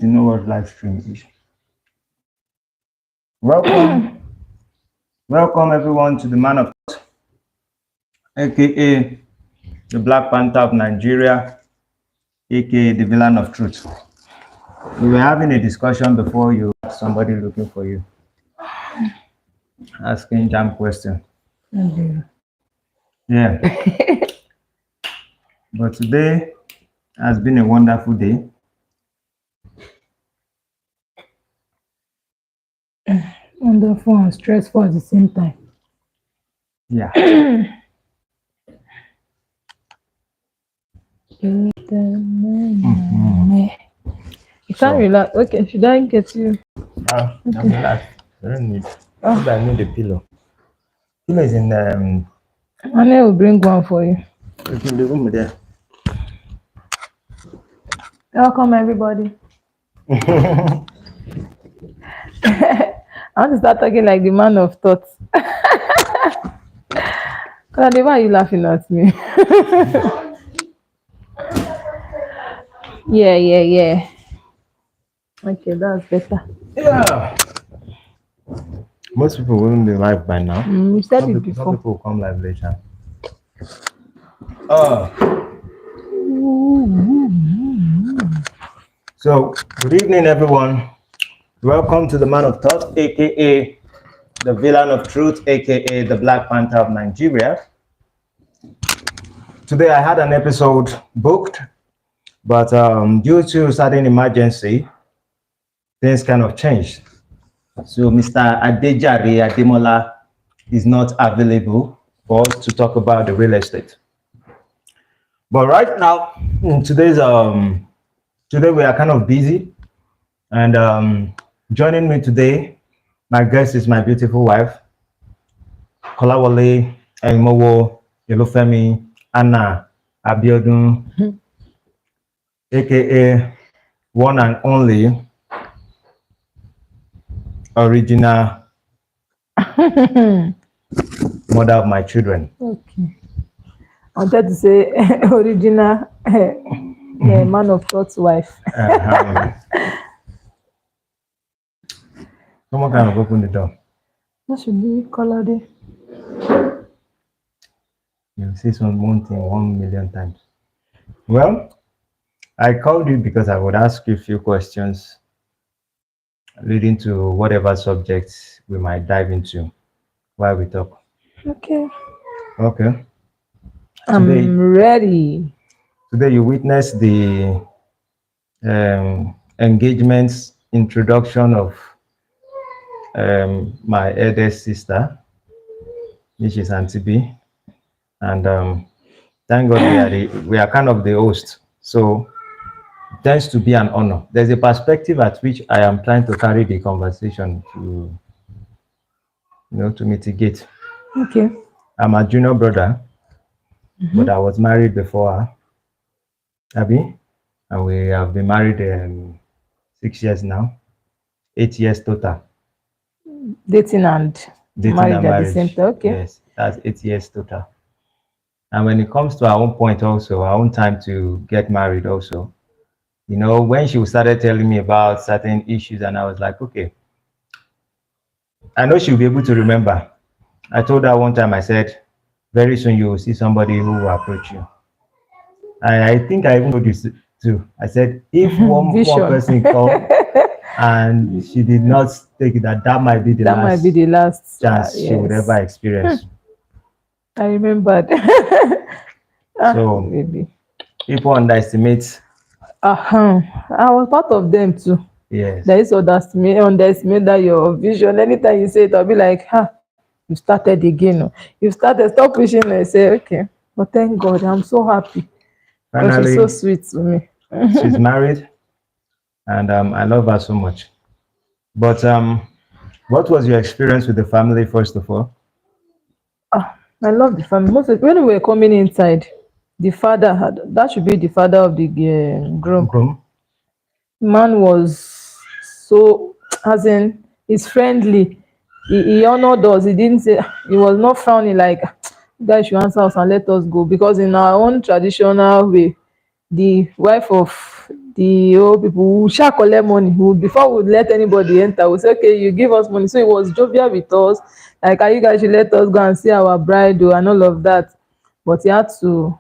You know what live stream is. Welcome, welcome everyone to the Man of Thought, aka the Black Panther of Nigeria, aka the Villain of Truth. We were having a discussion before you had somebody looking for you, asking jam question. Yeah, but today has been a wonderful day. Wonderful and stressful at the same time. Yeah. You can't relax. Okay, should I get you? Don't relax. I don't need. Maybe I need a pillow. Pillow is in Anne will bring one for you. in the room there. Welcome, everybody. I want to start talking like the man of thoughts. Claudia, why are you laughing at me? Yeah. Okay, that's better. Yeah. Most people wouldn't be live by now. You said Some it people before. will come live later. So, good evening, everyone. Welcome to the Man of Thought, aka the Villain of Truth, aka the Black Panther of Nigeria. Today, I had an episode booked, but due to sudden emergency, things kind of changed. So, Mr. Adejare Ademola is not available for us to talk about the real estate. But right now, today we are kind of busy, and joining me today, my guest is my beautiful wife, Kolawole Elmowo Elofemi Anna Abiodun, aka one and only original mother of my children. Okay. I wanted to say original man of thoughts wife. Someone kind of open the door. What should be colored? You say one thing 1,000,000 times. Well, I called you because I would ask you a few questions leading to whatever subjects we might dive into while we talk. Okay. Okay. I'm ready. Today you witnessed the engagements introduction of my eldest sister, which is Auntie B, and thank God we are kind of the host, so it tends to be an honor. There's a perspective at which I am trying to carry the conversation to, to mitigate. Okay. I'm a junior brother, but I was married before her, Abby, and we have been married 6 years now, 8 years total. Dating and marriage at the same time. Okay. Yes, that's 8 years total. And when it comes to our own point also, our own time to get married also, when she started telling me about certain issues, and I was like, okay, I know she'll be able to remember. I told her one time, I said, very soon you will see somebody who will approach you. And I think I even told you too. I said, if one person come and she did not take it, that might be the last chance she would ever experience. I remembered. So maybe people underestimate. I was part of them too. Yes. There is underestimate that your vision. Anytime you say it, I'll be like, you started again. You started, stop pushing. I say, okay. But thank God, I'm so happy. Finally, she's so sweet to me. She's married, and I love her so much. But what was your experience with the family, first of all? I love the family. When we were coming inside, the father that should be the father of the groom. Man was so, as in, he's friendly. He honored us. He didn't say, he was not frowning like, guys should answer us and let us go. Because in our own traditional way, the wife of the old people, we shall collect money. Before we let anybody enter, we say, okay, you give us money. So it was jovial with us. Like, are you guys should let us go and see our bride and all of that. But he had to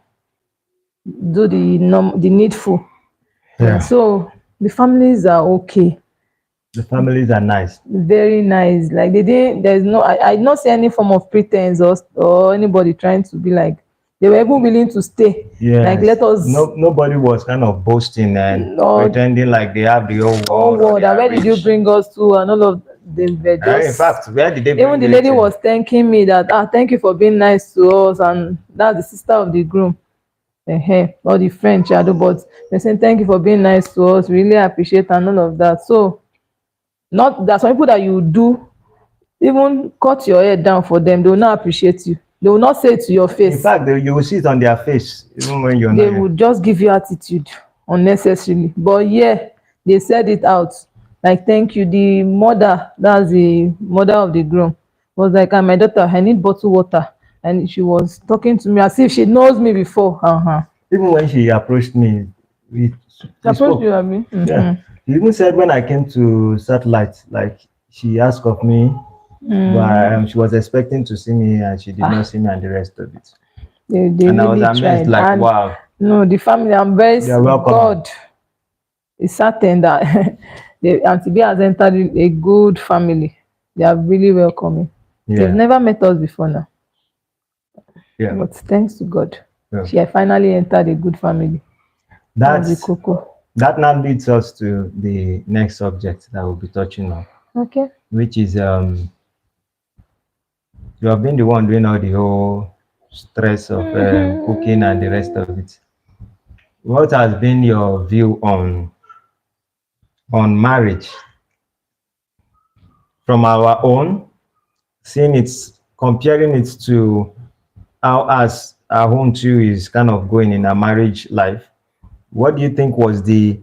do the needful. Yeah. So the families are okay. The families are nice. Very nice. Like they didn't. There's no. I did not see any form of pretense or anybody trying to be like. They were even willing to stay. Yes. Like let us. Nobody was kind of boasting and pretending like they have the whole world. And where did you bring us to? And all of them were just. In fact, where did they bring even the lady was thanking me that thank you for being nice to us, and that's the sister of the groom. Or the friend shadow, but they saying thank you for being nice to us. Really appreciate and all of that. So not that some people that you do even cut your head down for them, they will not appreciate you. They will not say it to your face. In fact, you will see it on their face even when you're they will just give you attitude unnecessarily. But yeah, they said it out like thank you. The mother, that's the mother of the groom, was like, my daughter, I need bottled water, and she was talking to me as if she knows me before. Even when she approached me, we spoke. You, I mean. Yeah. She even said when I came to Satellite, like she asked of me, but she was expecting to see me and she did not see me and the rest of it. They and I was amazed, like, and wow. No, the family, I'm very God is certain that Auntie B has entered a good family. They are really welcoming. Yeah. They've never met us before now. Yeah. But thanks to God, she had finally entered a good family. That now leads us to the next subject that we'll be touching on. Okay. Which is you have been the one doing all the whole stress of cooking and the rest of it. What has been your view on marriage from our own, seeing it's comparing it to how as our own too is kind of going in a marriage life? What do you think was the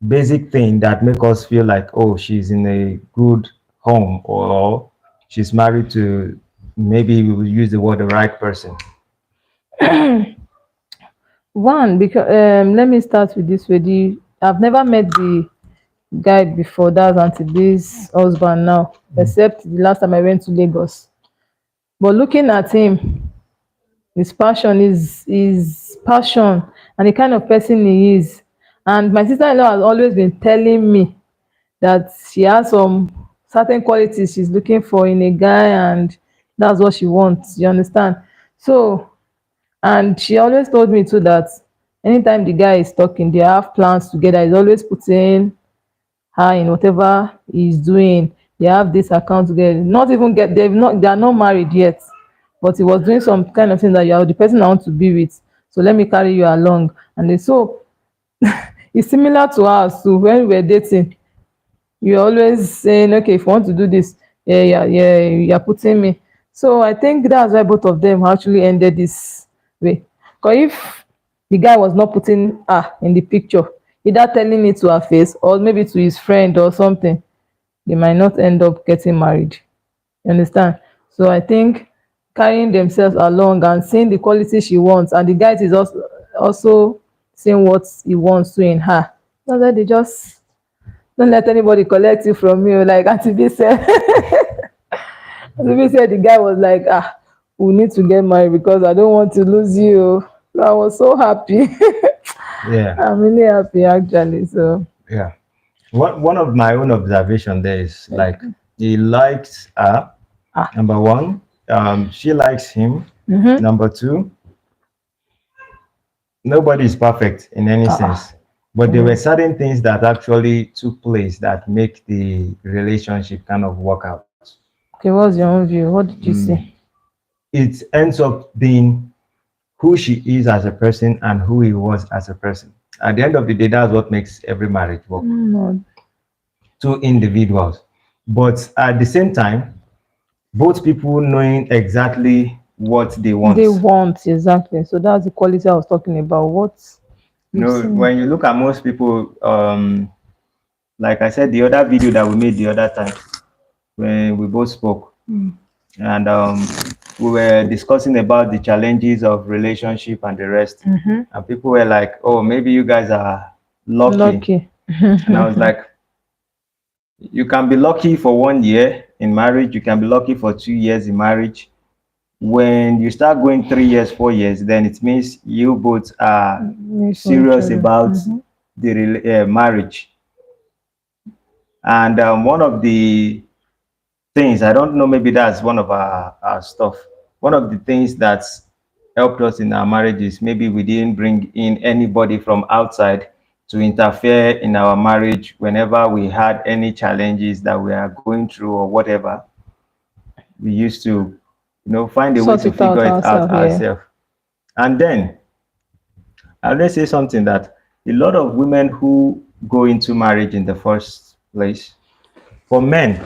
basic thing that make us feel like, oh, she's in a good home, or she's married to, maybe we will use the word, the right person? One, because let me start with this way. I've never met the guy before. That's Auntie B's husband now, except the last time I went to Lagos. But looking at him, his passion is passion, and the kind of person he is. And my sister-in-law has always been telling me that she has some certain qualities she's looking for in a guy, and that's what she wants. You understand? So, and she always told me too that anytime the guy is talking, they have plans together. He's always putting her in whatever he's doing. They have this account together. They are not married yet, but he was doing some kind of thing that you are the person I want to be with, so let me carry you along. And so it's similar to us too. When we were dating, you're always saying, okay, if you want to do this, you're putting me. So I think that's why both of them actually ended this way. Because if the guy was not putting her in the picture, either telling it to her face or maybe to his friend or something, they might not end up getting married. You understand? So I think carrying themselves along and seeing the quality she wants, and the guy is also seeing what he wants to in her. So that they just don't let anybody collect it from you. Like Auntie B said, Auntie B said the guy was like, we need to get married because I don't want to lose you. So I was so happy. Yeah, I'm really happy actually. So yeah, one of my own observation there is like he likes her. Number one, she likes him. Number two, nobody is perfect in any sense, but there were certain things that actually took place that make the relationship kind of work out. Okay, what's your own view? What did you see? It ends up being who she is as a person and who he was as a person. At the end of the day, that's what makes every marriage work. Two individuals, but at the same time, both people knowing exactly what they want. Exactly. So that's the quality I was talking about. When you look at most people, like I said, the other video that we made the other time when we both spoke, and we were discussing about the challenges of relationship and the rest, and people were like, oh, maybe you guys are lucky. Lucky. And I was like, you can be lucky for 1 year in marriage, you can be lucky for 2 years in marriage. When you start going 3 years, 4 years, then it means you both are Me for each serious other. about the marriage. And one of the things, I don't know, maybe that's one of our stuff. One of the things that's helped us in our marriages, maybe we didn't bring in anybody from outside to interfere in our marriage whenever we had any challenges that we are going through or whatever. We used to, find a way Sort to it out figure it out ourselves, yeah. ourselves. And then I'll say something that a lot of women who go into marriage in the first place, for men,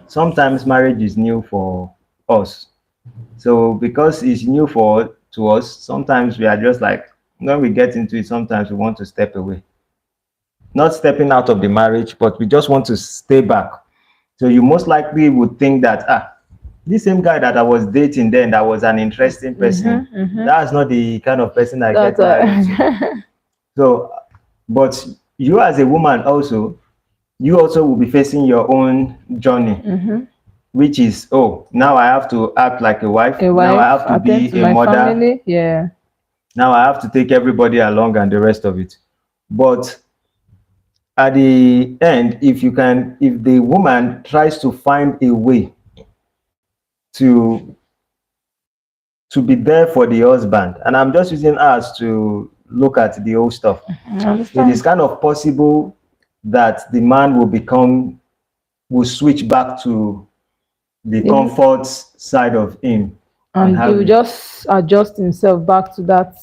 sometimes marriage is new for us. So because it's new for to us, sometimes we are just like, when we get into it, sometimes we want to step away. Not stepping out of the marriage, but we just want to stay back. So you most likely would think that, this same guy that I was dating then, that was an interesting person, that's not the kind of person I get That's married to. So, but you as a woman also, you also will be facing your own journey, which is, oh, now I have to act like a wife. a Now I wife, have to attend to be a my mother. family, yeah. Now I have to take everybody along and the rest of it. But at the end, if the woman tries to find a way to be there for the husband, and I'm just using us to look at the old stuff, I it understand. is kind of possible that the man will switch back to the comfort side of him. And he will just adjust himself back to that.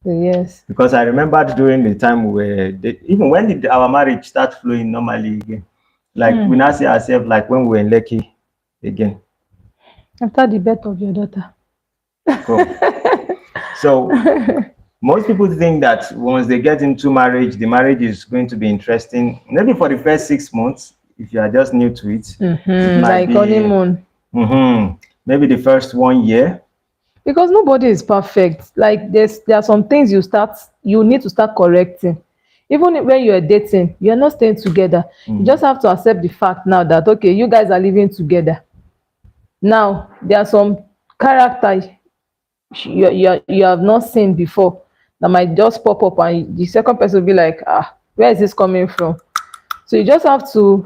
Yes. Because I remembered during the time where even when did our marriage start flowing normally again, like we now see ourselves like when we were in Lekki again. After the birth of your daughter. Cool. So most people think that once they get into marriage, the marriage is going to be interesting. Maybe for the first 6 months, if you are just new to it, it might Like be honeymoon. Maybe the first 1 year. Because nobody is perfect. Like there are some things you need to start correcting. Even when you're dating, you're not staying together. You just have to accept the fact now that okay, you guys are living together. Now there are some character you have not seen before that might just pop up, and the second person will be like, where is this coming from? So you just have to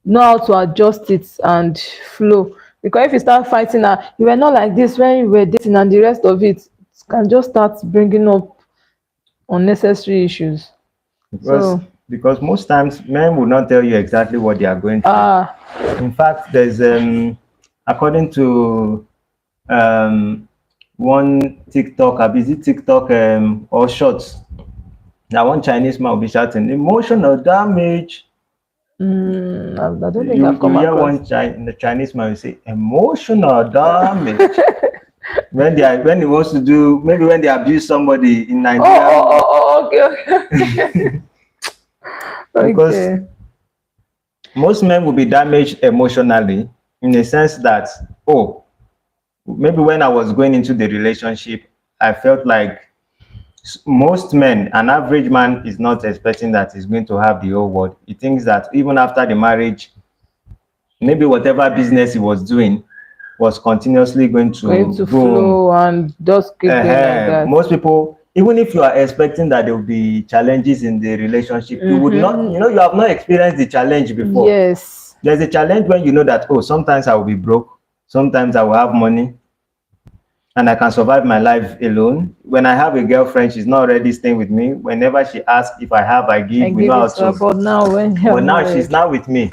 know how to adjust it and flow. Because if you start fighting, you were not like this when you were dating, and the rest of it can just start bringing up unnecessary issues. Because most times men will not tell you exactly what they are going through. In fact, there's according to one TikTok, I visit TikTok or shorts. Now one Chinese man will be shouting emotional damage. I don't think I've come hear across. the Chinese man will say emotional damage. when he wants to do, maybe when they abuse somebody in Nigeria. Okay. Because most men will be damaged emotionally in the sense that, maybe when I was going into the relationship, I felt like most men, an average man is not expecting that he's going to have the whole world. He thinks that even after the marriage, maybe whatever business he was doing was continuously going to flow and just keep going like that. Most people, even if you are expecting that there will be challenges in the relationship, you would not, you have not experienced the challenge before. Yes. There's a challenge when you know that, sometimes I will be broke, sometimes I will have money, and I can survive my life alone. When I have a girlfriend, she's not already staying with me. Whenever she asks if I have, I give. We know how to. But now she's now with me.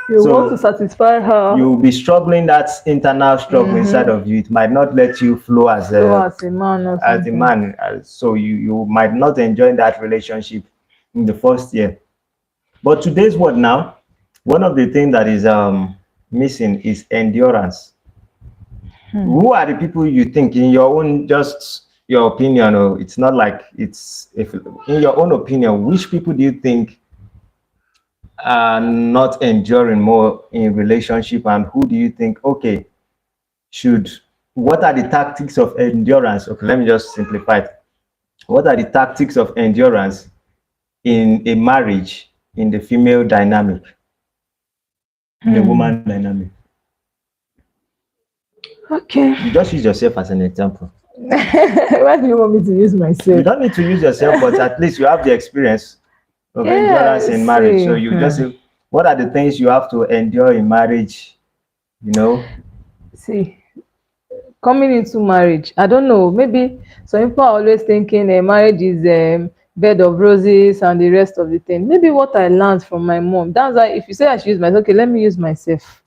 You want to satisfy her. You'll be struggling, that internal struggle inside of you. It might not let you flow as a man. So you might not enjoy that relationship in the first year. But today's world now, one of the things that is missing is endurance. Who are the people you think, in your own, just your opinion, or it's not like it's, if in your own opinion, which people do you think are not enduring more in relationship, and who do you think, what are the tactics of endurance? Okay, let me just simplify it. What are the tactics of endurance in a marriage in the female dynamic, in the woman dynamic? Okay. You just use yourself as an example. Why do you want me to use myself? You don't need to use yourself, but at least you have the experience of endurance in marriage. So you just say, what are the things you have to endure in marriage? You know? See, coming into marriage, I don't know, maybe some people are always thinking marriage is bed of roses and the rest of the thing. Maybe what I learned from my mom, that's why if you say I should use myself, okay, let me use myself.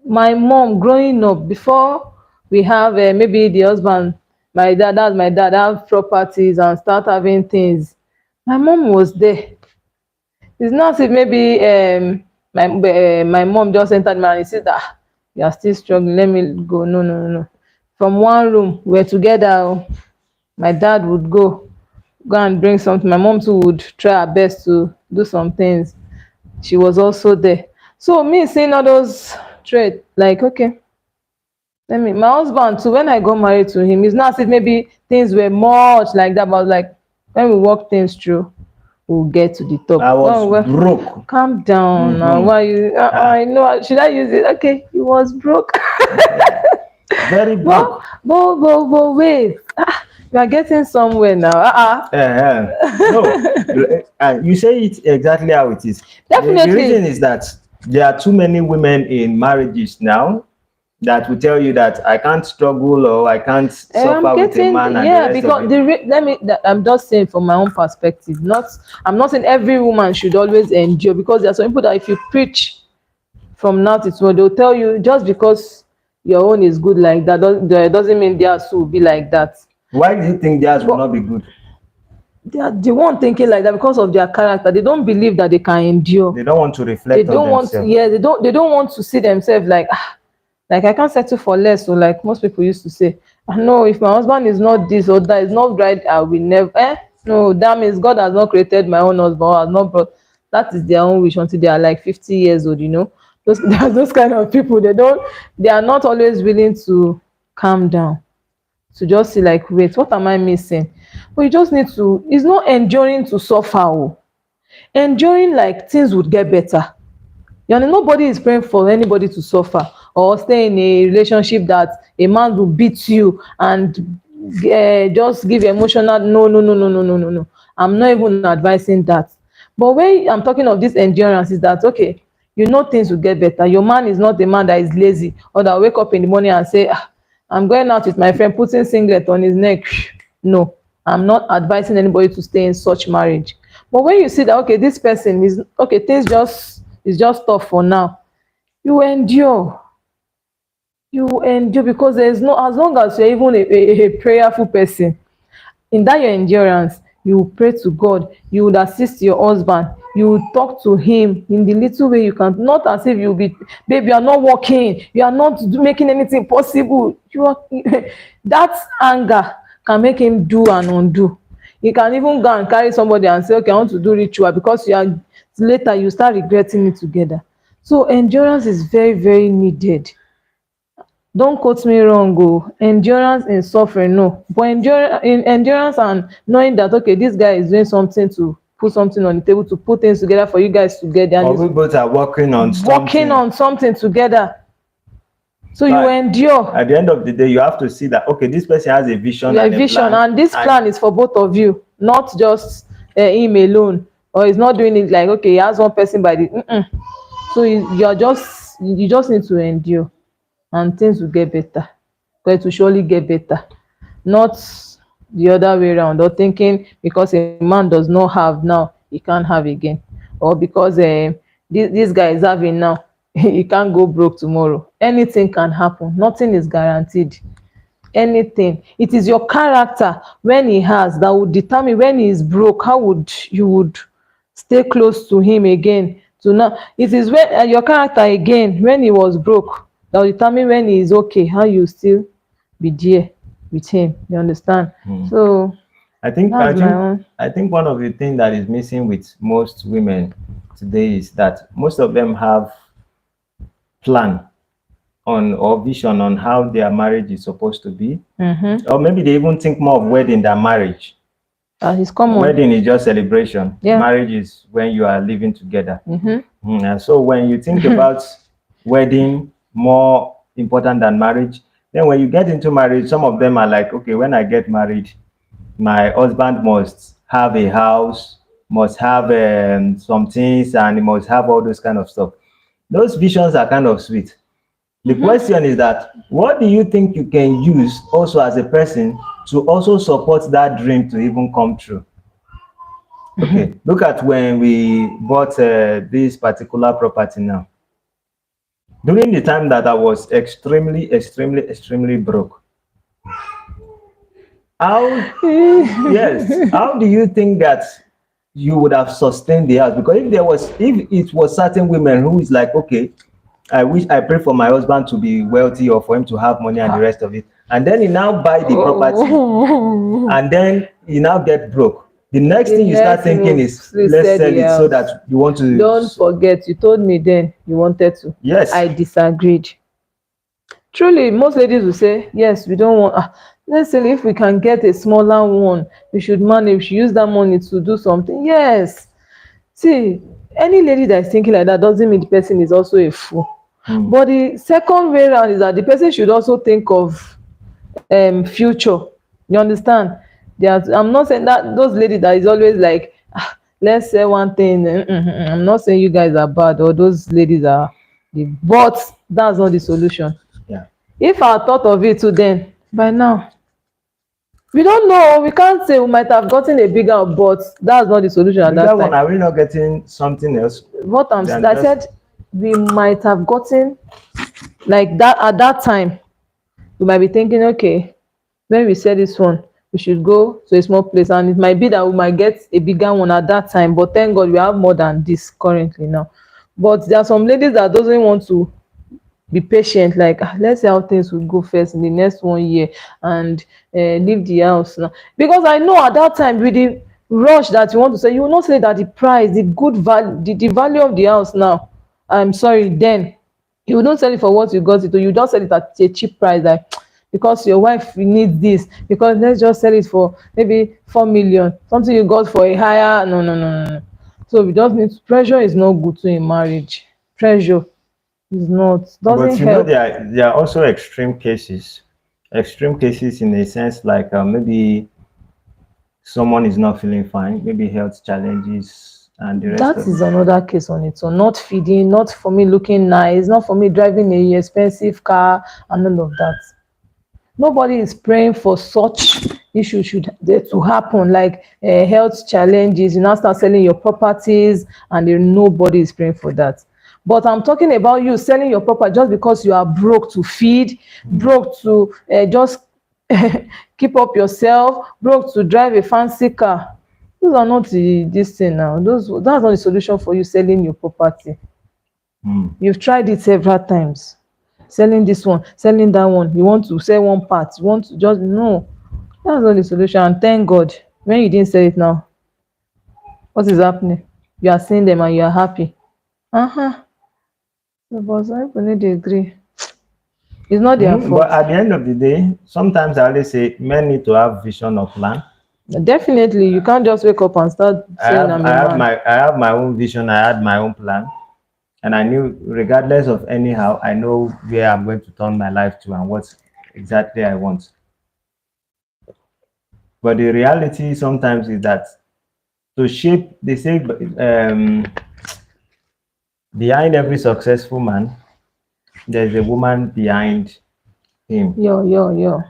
My mom growing up, before we have maybe the husband, my dad, that's my dad, have properties and start having things, my mom was there. It's not as if maybe my mom just entered me and said that you are still struggling, let me go. No, no, no, no. From one room, we're together. My dad would go and bring something. My mom too would try her best to do some things. She was also there. So me seeing all those traits, like, okay, my husband too, when I got married to him, it's not as if maybe things were much like that, but like when we walk things through, we'll get to the top. I was broke. Calm down now. Why you? I know. Should I use it? Okay, he was broke. Very broke. But wait. You are getting somewhere now. No, you say it exactly how it is. Definitely. The reason is that there are too many women in marriages now that will tell you that I can't struggle or I can't suffer with a man. Yeah, because I'm just saying from my own perspective. I'm not saying every woman should always endure, because there are some people that if you preach from now to tomorrow, they'll tell you just because your own is good like that doesn't mean theirs will be like that. Why do you think theirs will not be good? They are the one thinking like that because of their character. They don't believe that they can endure. They don't want to reflect on themselves. They don't want to see themselves like I can't settle for less. So like most people used to say, no, if my husband is not this or that, is not right, I will never. No, that means God has not created my own husband, has not brought. That is their own wish until they are like 50 years old. You know, those kind of people. They are not always willing to calm down, to just see like, wait, what am I missing? But you just need to. It's not enduring to suffer. Enduring like things would get better. You know, nobody is praying for anybody to suffer or stay in a relationship that a man will beat you and just give emotional. No. I'm not even advising that. But when I'm talking of this endurance, is that okay? You know things will get better. Your man is not a man that is lazy or that wake up in the morning and say, I'm going out with my friend, putting singlet on his neck. No, I'm not advising anybody to stay in such marriage. But when you see that, okay, this person is okay, things it's just tough for now, you endure. Because there's no, as long as you're even a prayerful person, in that your endurance, you will pray to God, you would assist your husband, you will talk to him in the little way you can, not as if you'll be, babe, you are not working, you are not making anything possible. That anger can make him do and undo. You can even go and carry somebody and say, okay, I want to do ritual, because later you start regretting it together. So endurance is very, very needed. Don't quote me wrong. Endurance in suffering, no, but endurance and knowing that okay, this guy is doing something to put something on the table, to put things together for you guys together, and we both are working on something together. So you endure. At the end of the day, you have to see that okay, this person has a vision. And this plan is for both of you, not just him alone, or he's not doing it like okay, he has one person by the. So you just need to endure, and things will get better. But it will surely get better, not the other way around, or thinking because a man does not have now, he can't have again, or because this guy is having now, he can't go broke tomorrow. Anything can happen. Nothing is guaranteed. Anything. It is your character when he has that would determine when he is broke, how would you stay close to him again. So now it is when your character again when he was broke that will determine when he is okay, how you still be there with him. You understand? So I think one of the things that is missing with most women today is that most of them have plan on or vision on how their marriage is supposed to be, or maybe they even think more of wedding than marriage. It's common. Wedding is just celebration. Yeah. Marriage is when you are living together. Mm-hmm. And so when you think about wedding more important than marriage, then when you get into marriage, some of them are like, okay, when I get married, my husband must have a house, must have some things, and he must have all those kind of stuff. Those visions are kind of sweet. The question is that what do you think you can use also as a person to also support that dream to even come true? Okay, look at when we bought this particular property now. During the time that I was extremely broke, how yes, how do you think that you would have sustained the house? Because if it was certain women who is like, okay, I pray for my husband to be wealthy or for him to have money and the rest of it, and then he now buy the property and then he now get broke. The next thing you start thinking is, let's sell it so that you want to. Don't forget, you told me then you wanted to. Yes. I disagreed. Truly, most ladies will say, yes, we don't want. Let's say if we can get a smaller one, we should manage. We should use that money to do something. Yes. See, any lady that is thinking like that doesn't mean the person is also a fool. But the second way around is that the person should also think of future. You understand? I'm not saying that those ladies that is always like, let's say one thing. I'm not saying you guys are bad or those ladies are, but that's not the solution. Yeah. If I thought of it too, then by now we don't know. We can't say we might have gotten a bigger, but that's not the solution at that time. Are we not getting something else? What I said, we might have gotten like that at that time. We might be thinking, okay, when we sell this one, we should go to a small place, and it might be that we might get a bigger one at that time. But thank God we have more than this currently now. But there are some ladies that doesn't want to be patient, like let's see how things will go first in the next 1 year and leave the house now, because I know at that time with the rush that you want to say, you will not say that the price, the good value, the value of the house now, I'm sorry, then you don't sell it for what you got it, or you don't sell it at a cheap price, like because your wife needs this, because let's just sell it for maybe 4 million, something you got for a higher. No. So we just need pressure is not good to in marriage. Pressure is not, doesn't But you help. know, there are also extreme cases. Extreme cases in a sense like maybe someone is not feeling fine, maybe health challenges and the rest That of is it. another case on its own. Not feeding, not for me looking nice, not for me driving a expensive car and all of that. Nobody is praying for such issues to happen, like health challenges. You now start selling your properties, and nobody is praying for that. But I'm talking about you selling your property just because you are broke to feed, broke to just keep up yourself, broke to drive a fancy car. Those are not this thing now. That's not the solution for you selling your property. You've tried it several times. Selling this one, selling that one. You want to sell one part. You want to just no. That's not the solution. And thank God, when you didn't sell it now, what is happening? You are seeing them and you are happy. So, but some people need to agree. It's not their fault. But at the end of the day, sometimes I always say men need to have vision or plan. Definitely, you can't just wake up and start saying I'm a man. I have my own vision. I had my own plan, and I knew, regardless of anyhow, I know where I'm going to turn my life to and what exactly I want. But the reality sometimes is that to shape, they say, behind every successful man, there's a woman behind him. Yo.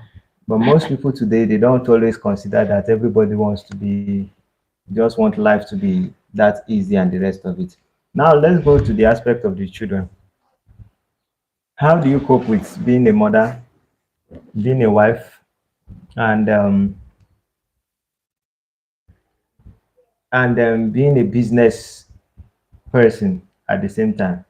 But most people today, they don't always consider that everybody wants to be, just want life to be that easy and the rest of it. Now, let's go to the aspect of the children. How do you cope with being a mother, being a wife, and being a business person at the same time?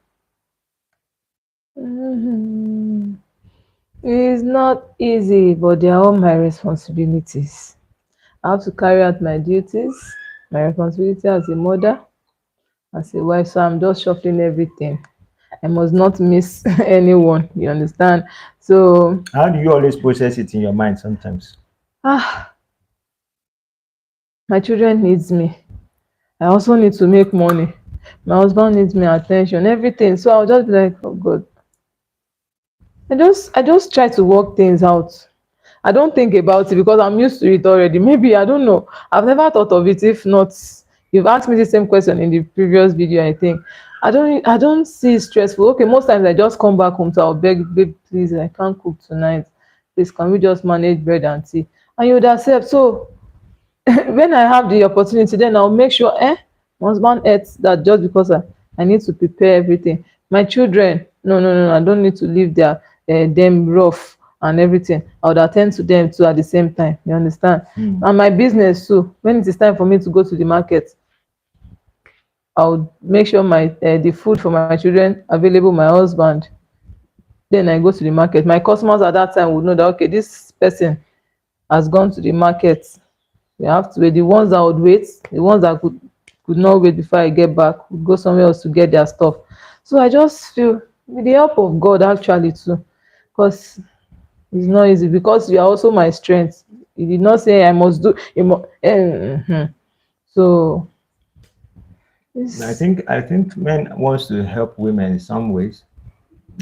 It's not easy, but they are all my responsibilities. I have to carry out my duties, my responsibility as a mother, as a wife. So I'm just shuffling everything. I must not miss anyone. You understand? So How do you always process it in your mind sometimes? My children needs me. I also need to make money. My husband needs me attention, everything. So I'll just be like, oh God. I just try to work things out. I don't think about it because I'm used to it already. Maybe I don't know. I've never thought of it. If not, you've asked me the same question in the previous video, I think. I don't see it stressful. Okay, most times I just come back home, so I'll beg, babe, please, I can't cook tonight. Please, can we just manage bread and tea? And you would accept. So when I have the opportunity, then I'll make sure my husband eats that just because I need to prepare everything. My children, no, I don't need to leave their them rough and everything. I would attend to them too at the same time. You understand? And my business too. When it is time for me to go to the market, I would make sure my the food for my children available. My husband. Then I go to the market. My customers at that time would know that okay, this person has gone to the market. We have to wait. The ones that would wait, the ones that could not wait before I get back, would go somewhere else to get their stuff. So I just feel with the help of God actually too, because it's not easy. Because you are also my strength. He did not say I must do. So it's, I think men wants to help women in some ways,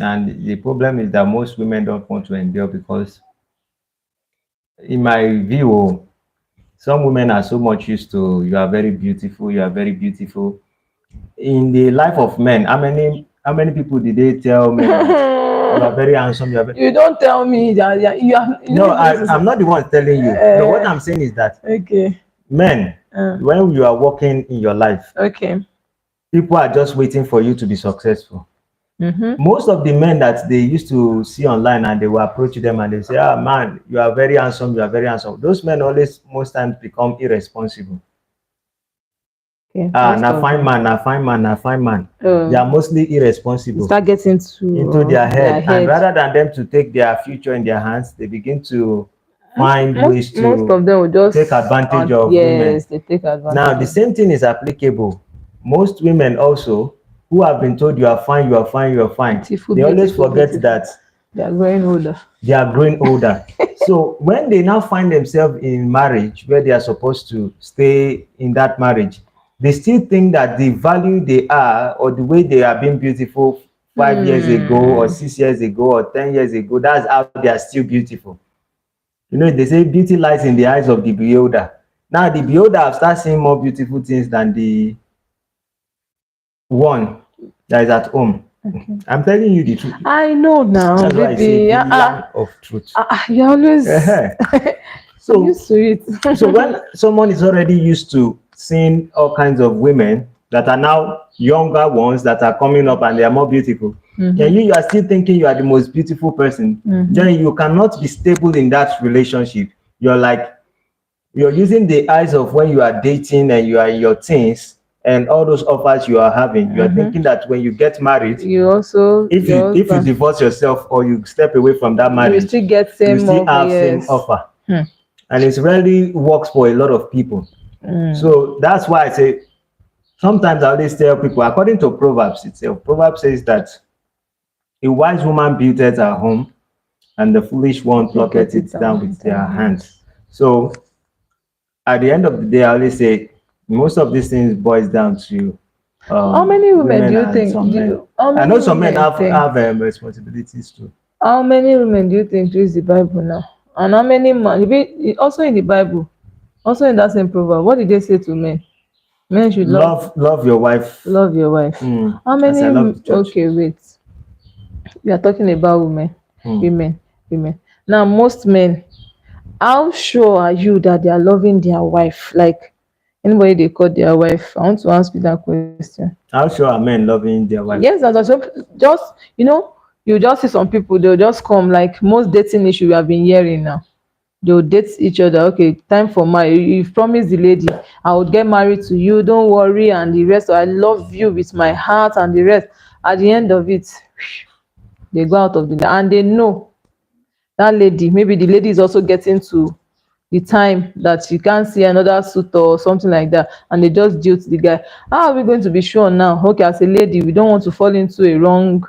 and the problem is that most women don't want to endure because, in my view, some women are so much used to you are very beautiful, you are very beautiful. In the life of men, how many people did they tell men that you are very handsome? You are very... you don't tell me that you are. You No, know, I'm not the one telling you. No, what I'm saying is that okay. men, when you are working in your life, Okay. people are just waiting for you to be successful. Most of the men that they used to see online and they will approach them and they say, ah, man, you are very handsome, you are very handsome. Those men always, most times, become irresponsible. Okay. Ah, Most na of fine them. man, na fine man, na fine man. They are mostly irresponsible Start getting into their their head. And head. rather than them to take their future in their hands, they begin to find ways Most to of them will just take advantage of women. yes, they take advantage. Now, the same thing is applicable. Most women also who have been told you are fine, you are fine, you are fine, Beautiful, they always beautiful, forget beautiful. that They are growing older. they are growing older. So when they now find themselves in marriage where they are supposed to stay in that marriage, they still think that the value they are or the way they are being beautiful 5 years ago or 6 years ago or 10 years ago, that's how they are still beautiful. You know, they say beauty lies in the eyes of the beholder. Now the beholder have started seeing more beautiful things than the one that is at home. Okay. I'm telling you the truth. I know now, That's why I say baby. the land of truth. You always So, used to it. so when someone is already used to seeing all kinds of women that are now younger ones that are coming up and they are more beautiful, and you are still thinking you are the most beautiful person, then you cannot be stable in that relationship. You're using the eyes of when you are dating and you are in your teens and all those offers you are having. You are thinking that when you get married, You also if your you husband, divorce yourself or you step away from that you marriage, still get you same still offer. have same Yes. offer. And it rarely works for a lot of people. So that's why I say sometimes I always tell people, according to Proverbs itself, Proverbs says that a wise woman buildeth her home, and the foolish one plucketh it down with their hands. So at the end of the day, I always say most of these things boils down to How many women do you and think? some men. How I many know some men women have, think? responsibilities too. How many women do you think reads the Bible now? And how many men? Also in the Bible, also in that same proverb, what did they say to men? Men should Love your wife. love your wife. How As many? I love the church. Okay, wait. We are talking about women, women. Now, most men, how sure are you that they are loving their wife? Like anybody they call their wife? I want to ask you that question. How sure are men loving their wife? Yes, that's also just you just see some people they'll just come like most dating issue we have been hearing now. They'll date each other. Okay, time for marriage. You've promised the lady, I would get married to you. Don't worry, and the rest. I love you with my heart, and the rest. At the end of it, they go out of the and they know that lady. Maybe the lady is also getting to the time that she can't see another suitor or something like that, and they just dupe the guy. How are we going to be sure now? Okay, as a lady, we don't want to fall into a wrong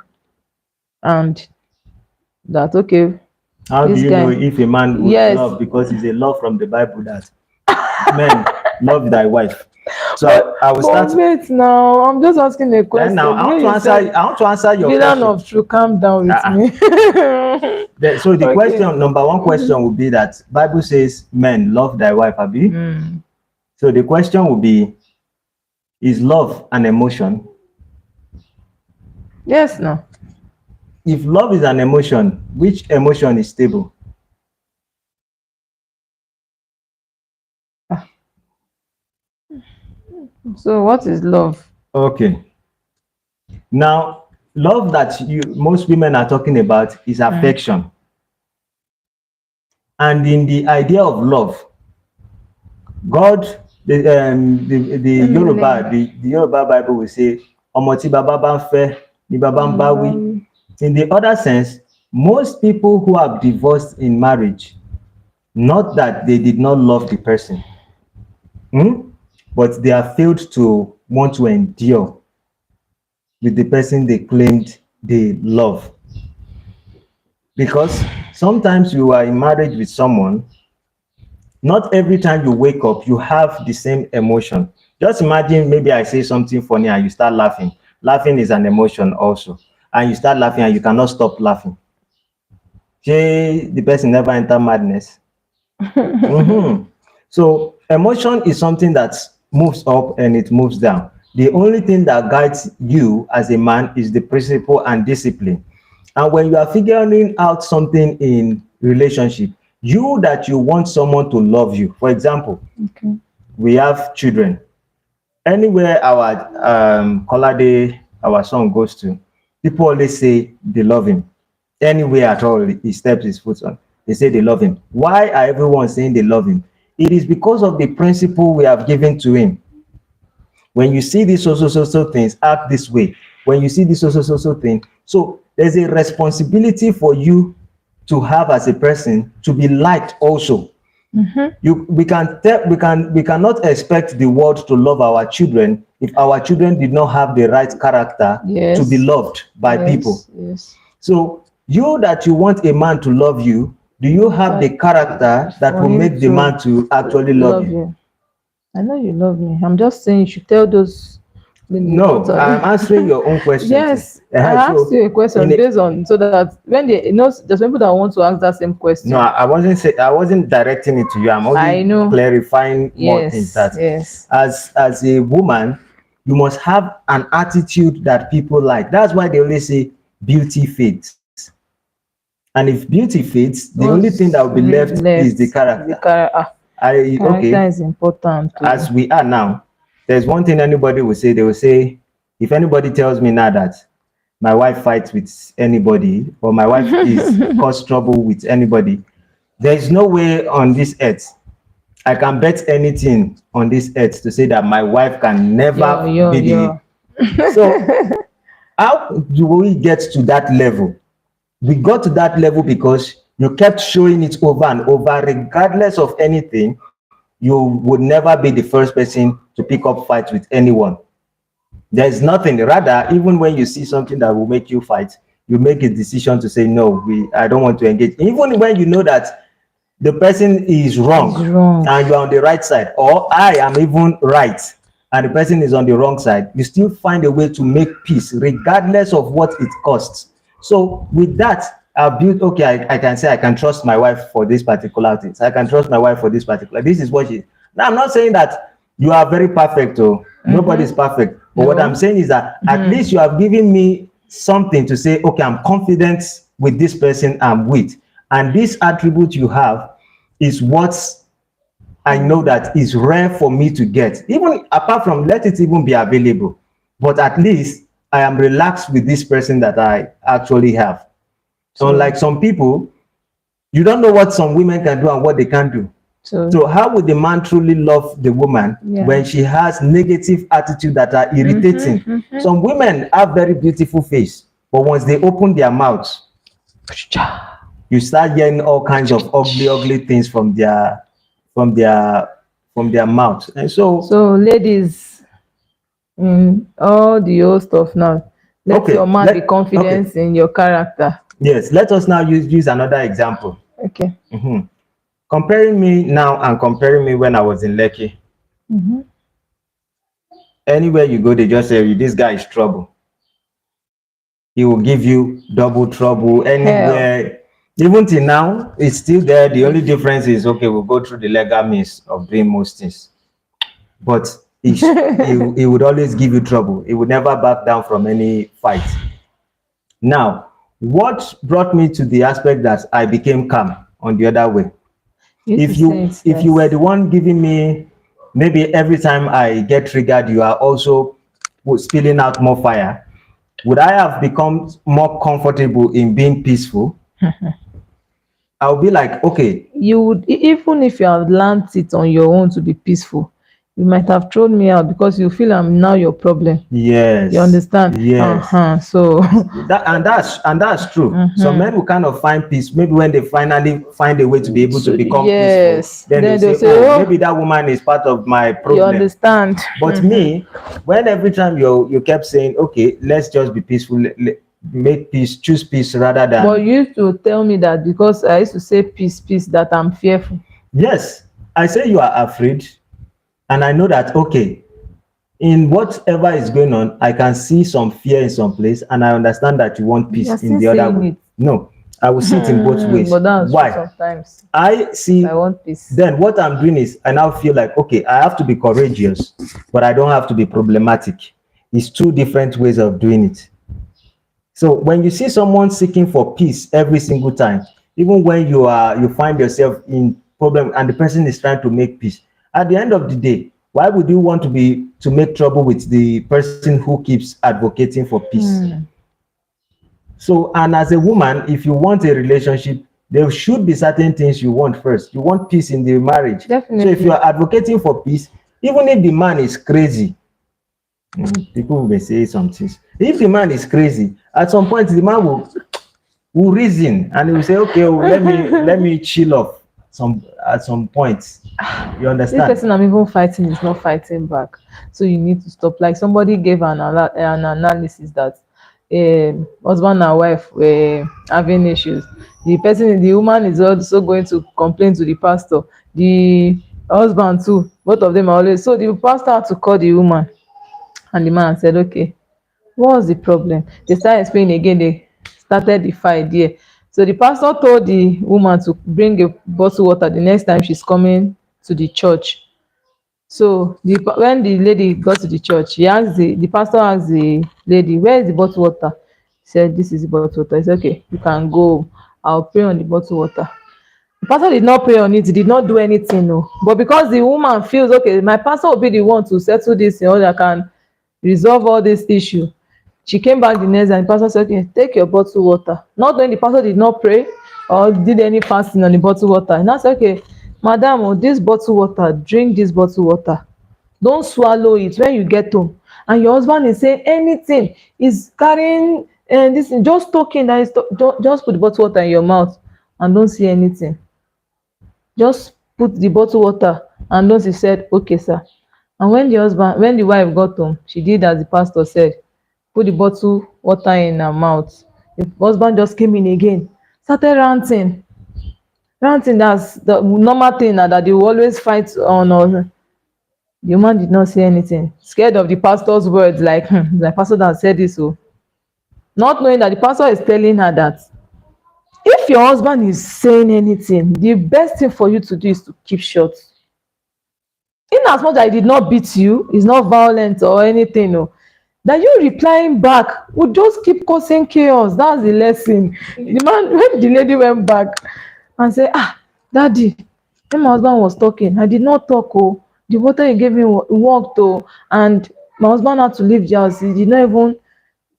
and that okay. How do This you know guy, if a man would yes, love? Because it's a law from the Bible that men love thy wife. So I will start. Wait now, I'm just asking a Then question. now I want to answer. I want to answer your Villain question. of truth, calm down with me. So the Okay. question, number one question would be that Bible says, "Men, love thy wife." Abi. So the question would be, is love an emotion? Yes, no. If love is an emotion, which emotion is stable? So what is love? Okay. Now, love that most women are talking about is affection. And in the idea of love, God, the Yoruba, the Yoruba Bible will say, "Ọmọ tí baba bá ń fẹ́ ni baba ń bá wí." In the other sense, most people who have divorced in marriage, not that they did not love the person, but they have failed to want to endure with the person they claimed they love. Because sometimes you are in marriage with someone, not every time you wake up, you have the same emotion. Just imagine maybe I say something funny and you start laughing. Laughing is an emotion also. And you start laughing and you cannot stop laughing. The person never enter madness. So emotion is something that moves up and it moves down. The only thing that guides you as a man is the principle and discipline. And when you are figuring out something in relationship, that you want someone to love you. For example, we have children. Anywhere our Kolade, our son goes to, people always say they love him. Anywhere at all he steps his foot on, they say they love him. Why are everyone saying they love him? It is because of the principle we have given to him. When you see this so things, act this way. When you see this so thing, so there's a responsibility for you to have as a person to be liked also. We cannot expect the world to love our children if our children did not have the right character to be loved by people. So that you want a man to love you, do you have the character that will make the man to actually love you? I know you love me. I'm just saying you should tell those. No, I'm answering your own question. Yes, I asked you a question based on so that when there's people that want to ask that same question. No, I wasn't directing it to you. I'm only clarifying more things. That as a woman, you must have an attitude that people like. That's why they always say beauty fades. And if beauty fades, the only thing that will be left is the character. Character is important. As we are now, there's one thing anybody will say. They will say, if anybody tells me now that my wife fights with anybody or my wife is cause trouble with anybody, there is no way on this earth I can bet anything on this earth to say that my wife can never be the. So how do we get to that level? We got to that level because you kept showing it over and over, regardless of anything. You would never be the first person to pick up fights with anyone. There's nothing. Rather, even when you see something that will make you fight, you make a decision to say, no, I don't want to engage. Even when you know that the person is wrong and you're on the right side, or I am even right and the person is on the wrong side, you still find a way to make peace, regardless of what it costs. So with that, I've built, I can say I can trust my wife for this particular thing. I can trust my wife for this particular. This is what she. Now, I'm not saying that you are very perfect, nobody's perfect. But what I'm saying is that at least you have given me something to say, okay, I'm confident with this person I'm with. And this attribute you have is what I know that is rare for me to get. Even apart from let it even be available. But at least I am relaxed with this person that I actually have. So unlike some people, you don't know what some women can do and what they can't do. So how would the man truly love the woman when she has negative attitude that are irritating? Some women have very beautiful face, but once they open their mouths, you start hearing all kinds of ugly things from their mouth. And so ladies, all the old stuff now, let your man be confident in your character. Yes, let us now use another example. Okay. Comparing me now and comparing me when I was in Lekki. Mm-hmm. Anywhere you go, they just say, this guy is trouble. He will give you double trouble Hell. anywhere. Even till now, it's still there. The only difference is, okay, we'll go through the legal means of doing most things. But he would always give you trouble. He would never back down from any fight. Now, what brought me to the aspect that I became calm on the other way? If you were the one giving me, maybe every time I get triggered, you are also spilling out more fire, would I have become more comfortable in being peaceful? I'll be like, okay. You would, even if you have learned it on your own to be peaceful, you might have thrown me out because you feel I'm now your problem. Yes. You understand? Yes. So that's true. Some men will kind of find peace maybe when they finally find a way to be able to become peaceful. Then they say, oh, maybe that woman is part of my problem. You understand? But me, when every time you kept saying, okay, let's just be peaceful, make peace, choose peace rather than. But you used to tell me that because I used to say peace, that I'm fearful. Yes, I say you are afraid, and I know that, okay, in whatever is going on, I can see some fear in some place, and I understand that you want peace in the other way. No, I will see it in both ways. But that's why? Sometimes I see. I want peace. Then what I'm doing is, I now feel like, okay, I have to be courageous, but I don't have to be problematic. It's two different ways of doing it. So when you see someone seeking for peace every single time, even when you find yourself in problem and the person is trying to make peace, at the end of the day, why would you want to make trouble with the person who keeps advocating for peace? So, and as a woman, if you want a relationship, there should be certain things you want first. You want peace in the marriage. Definitely. So if you are advocating for peace, even if the man is crazy, people may say some things. If the man is crazy, at some point the man will reason and he will say, okay, let me chill off at some point. You understand? This person I'm even fighting is not fighting back, so you need to stop. Like somebody gave an analysis that husband and wife were having issues. The woman is also going to complain to the pastor. The husband too. Both of them are always. So the pastor had to call the woman, and the man said, okay, what was the problem? They started explaining again. They started the fight there. So the pastor told the woman to bring a bottle of water the next time she's coming to the church. So when the lady got to the church, the pastor asked the lady, where is the bottle water? She said, this is the bottle water. He said, okay, you can go. I'll pray on the bottle water. The pastor did not pray on it. He did not do anything, no. But because the woman feels, okay, my pastor will be the one to settle this in order I can resolve all this issue. She came back the next day and the pastor said, okay, take your bottle water. Not when the pastor did not pray or did any fasting on the bottle water. And I said, okay, madam, this bottle water, drink this bottle water. Don't swallow it when you get home. And your husband is saying anything, is carrying this, just talking, that is, just put the bottle water in your mouth and don't see anything. Just put the bottle water and don't. He said, okay, sir. And when the wife got home, she did as the pastor said, put the bottle water in her mouth. The husband just came in again, started ranting. That's the normal thing that they will always fight on. Or the woman did not say anything, scared of the pastor's words, like the pastor that said this. So not knowing that the pastor is telling her that if your husband is saying anything, the best thing for you to do is to keep short. In as much as I did not beat you, it's not violent or anything, no. That you replying back would just keep causing chaos. That's the lesson. The man, when the lady went back and said, daddy, when my husband was talking, I did not talk. Oh, the water he gave me worked. Oh, and my husband had to leave the house. He did not even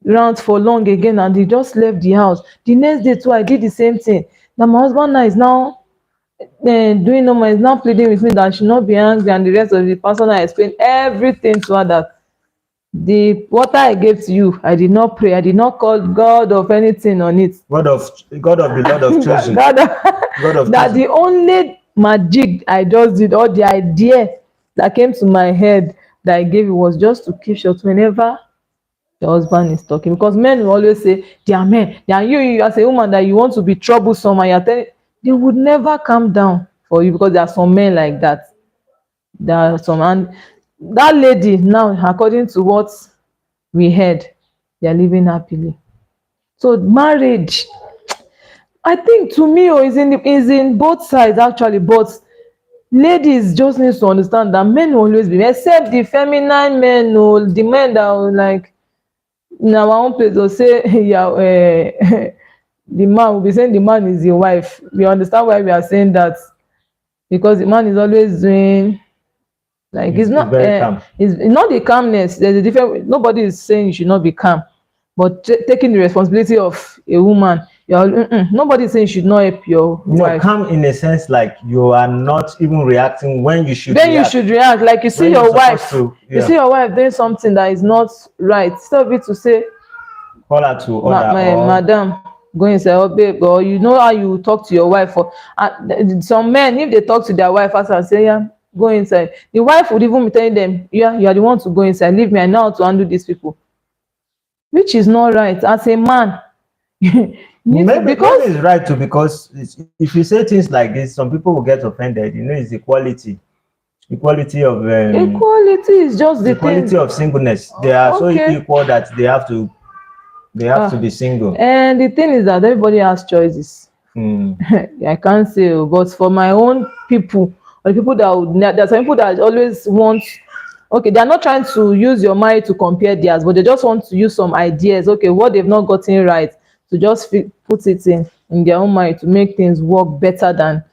rant for long again, and he just left the house. The next day too, I did the same thing. Now my husband now is now doing normal, is now pleading with me that I should not be angry, and the rest of the person I explained everything to her, that the water I gave to you, I did not pray, I did not call God of anything on it. God of the Lord of choosing. God of that choosing. The only magic I just did, or the idea that came to my head that I gave you, was just to keep short whenever your husband is talking. Because men will always say they are men. They are you as a woman that you want to be troublesome, and you're telling, they would never calm down for you, because there are some men like that. There are some, and that lady now, according to what we heard, they are living happily. So marriage, I think, to me, is in both sides actually, but ladies just need to understand that men will always be, except the feminine men, the men that will, like, in our own place, they'll say yeah, the man will be saying the man is your wife. We understand why we are saying that, because the man is always doing, like, it's not very calm. it's not the calmness. There's a different, nobody is saying you should not be calm, but taking the responsibility of a woman, nobody is saying you should not help your wife. Calm in a sense, like you are not even reacting when you should Then react. you should react, like you see When your you're wife supposed to, you see your wife doing something that is not right, instead of it to say, call her to order, madam, go inside, or babe, or you know how you talk to your wife. Or some men, if they talk to their wife first and say, yeah, go inside, the wife would even be telling them, yeah, you are the one to go inside, leave me, I know how to handle these people, which is not right. As a man, maybe it's right too, because if you say things like this, some people will get offended. It's equality of equality is just the equality thing of singleness. They are so equal that they have to be single. And the thing is that everybody has choices. I can't say, but for my own people, or the people that would, there's some people that always want, okay, they're not trying to use your mind to compare theirs, but they just want to use some ideas, okay, what they've not gotten right, to just put it in their own mind to make things work better than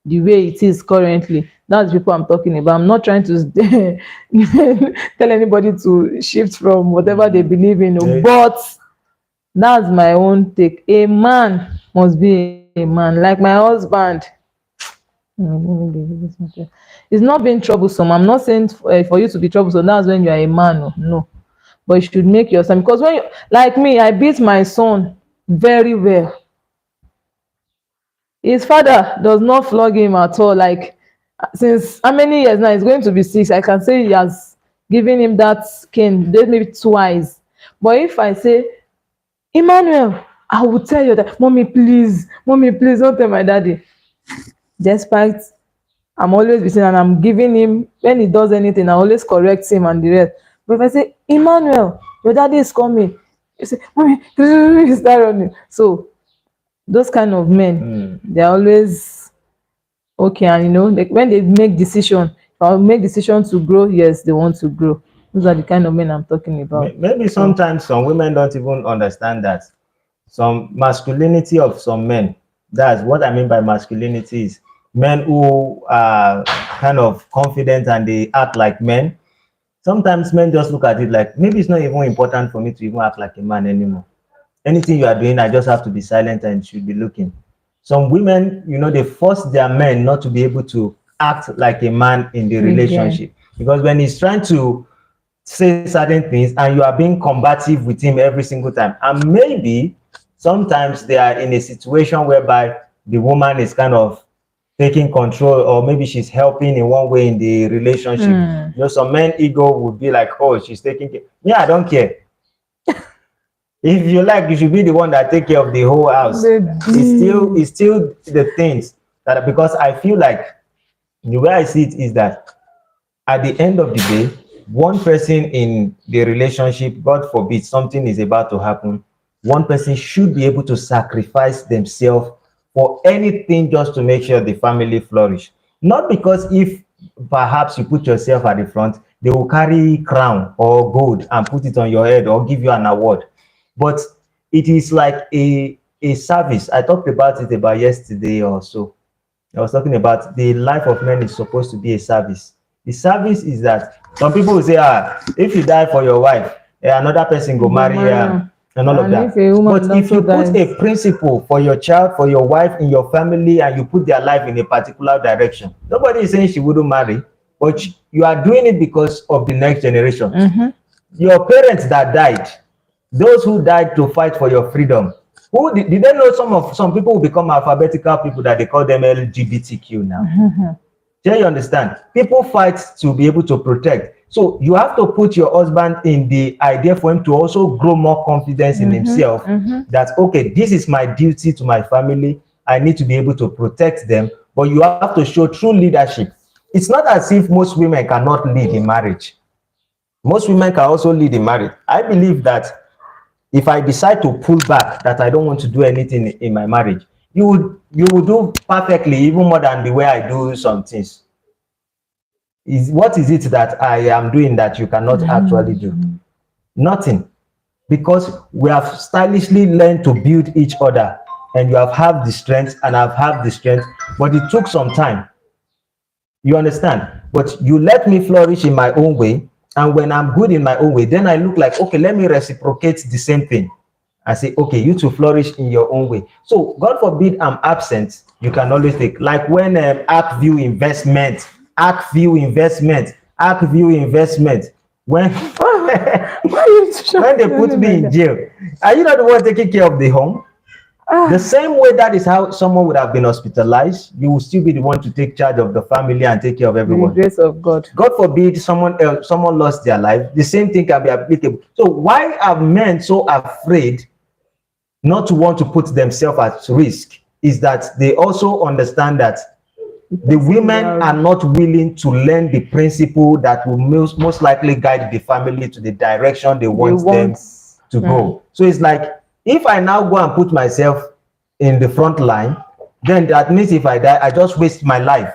the way it is currently. That's the people I'm talking about. I'm not trying to tell anybody to shift from whatever they believe in, but that's my own take. A man must be a man, like my husband. It's not being troublesome. I'm not saying for you to be troublesome, that's when you are a man. No, but you should make your son, because when you, like me, I beat my son very well. His father does not flog him at all. Like, since how many years now? It's going to be 6. I can say he has given him that cane maybe twice. But if I say, Emmanuel, I will tell you that, mommy, please, don't tell my daddy. Despite I'm always listening and I'm giving him, when he does anything, I always correct him and the rest. But if I say, Emmanuel, your daddy is coming, you say, mommy, please start running. So those kind of men, they're always okay. And when they make decision to grow, yes, they want to grow. Those are the kind of men I'm talking about. Maybe sometimes some women don't even understand that some masculinity of some men. That's what I mean by masculinity, is men who are kind of confident and they act like men. Sometimes men just look at it like, maybe it's not even important for me to even act like a man anymore. Anything you are doing, I just have to be silent and should be looking. Some women, they force their men not to be able to act like a man in the relationship. Because when he's trying to say certain things and you are being combative with him every single time, and maybe sometimes they are in a situation whereby the woman is kind of taking control, or maybe she's helping in one way in the relationship. Some men ego would be like, oh, she's taking care. Yeah, I don't care. If you like, you should be the one that take care of the whole house. It's still the things that, because I feel like the way I see it is that at the end of the day, one person in the relationship, God forbid something is about to happen, one person should be able to sacrifice themselves for anything just to make sure the family flourish. Not because if perhaps you put yourself at the front, they will carry crown or gold and put it on your head or give you an award. But it is like a service. I talked about it about yesterday or so. I was talking about the life of men is supposed to be a service. The service is that some people will say, if you die for your wife, another person go marry her and all of that. But if you put a principle for your child, for your wife, in your family, and you put their life in a particular direction, nobody is saying she wouldn't marry, but you are doing it because of the next generation. Your parents that died, those who died to fight for your freedom, who did they know some people will become alphabetical people that they call them LGBTQ now? Do you understand? People fight to be able to protect. So you have to put your husband in the idea for him to also grow more confidence in himself, that, okay, this is my duty to my family. I need to be able to protect them. But you have to show true leadership. it's not as if most women cannot lead in marriage. Most women can also lead in marriage. I believe that if I decide to pull back, that I don't want to do anything in my marriage, you would do perfectly, even more than the way I do some things. What is it that I am doing that you cannot actually do? Nothing. Because we have stylishly learned to build each other, and you have the strength and I've had the strength, but it took some time. You understand? But you let me flourish in my own way, and when I'm good in my own way, then I look like, okay, let me reciprocate the same thing. I say, okay, you to flourish in your own way. So God forbid I'm absent, you can always take, like when Arkview investment, when when they put me in jail, are you not the one taking care of the home? The same way, that is how someone would have been hospitalized. You will still be the one to take charge of the family and take care of everyone. The grace of God. God forbid someone lost their life. The same thing can be applicable. So why are men so afraid not to want to put themselves at risk? Is that they also understand that the women are not willing to learn the principle that will most likely guide the family to the direction they want them to go. So it's like, if I now go and put myself in the front line, then that means if I die, I just waste my life.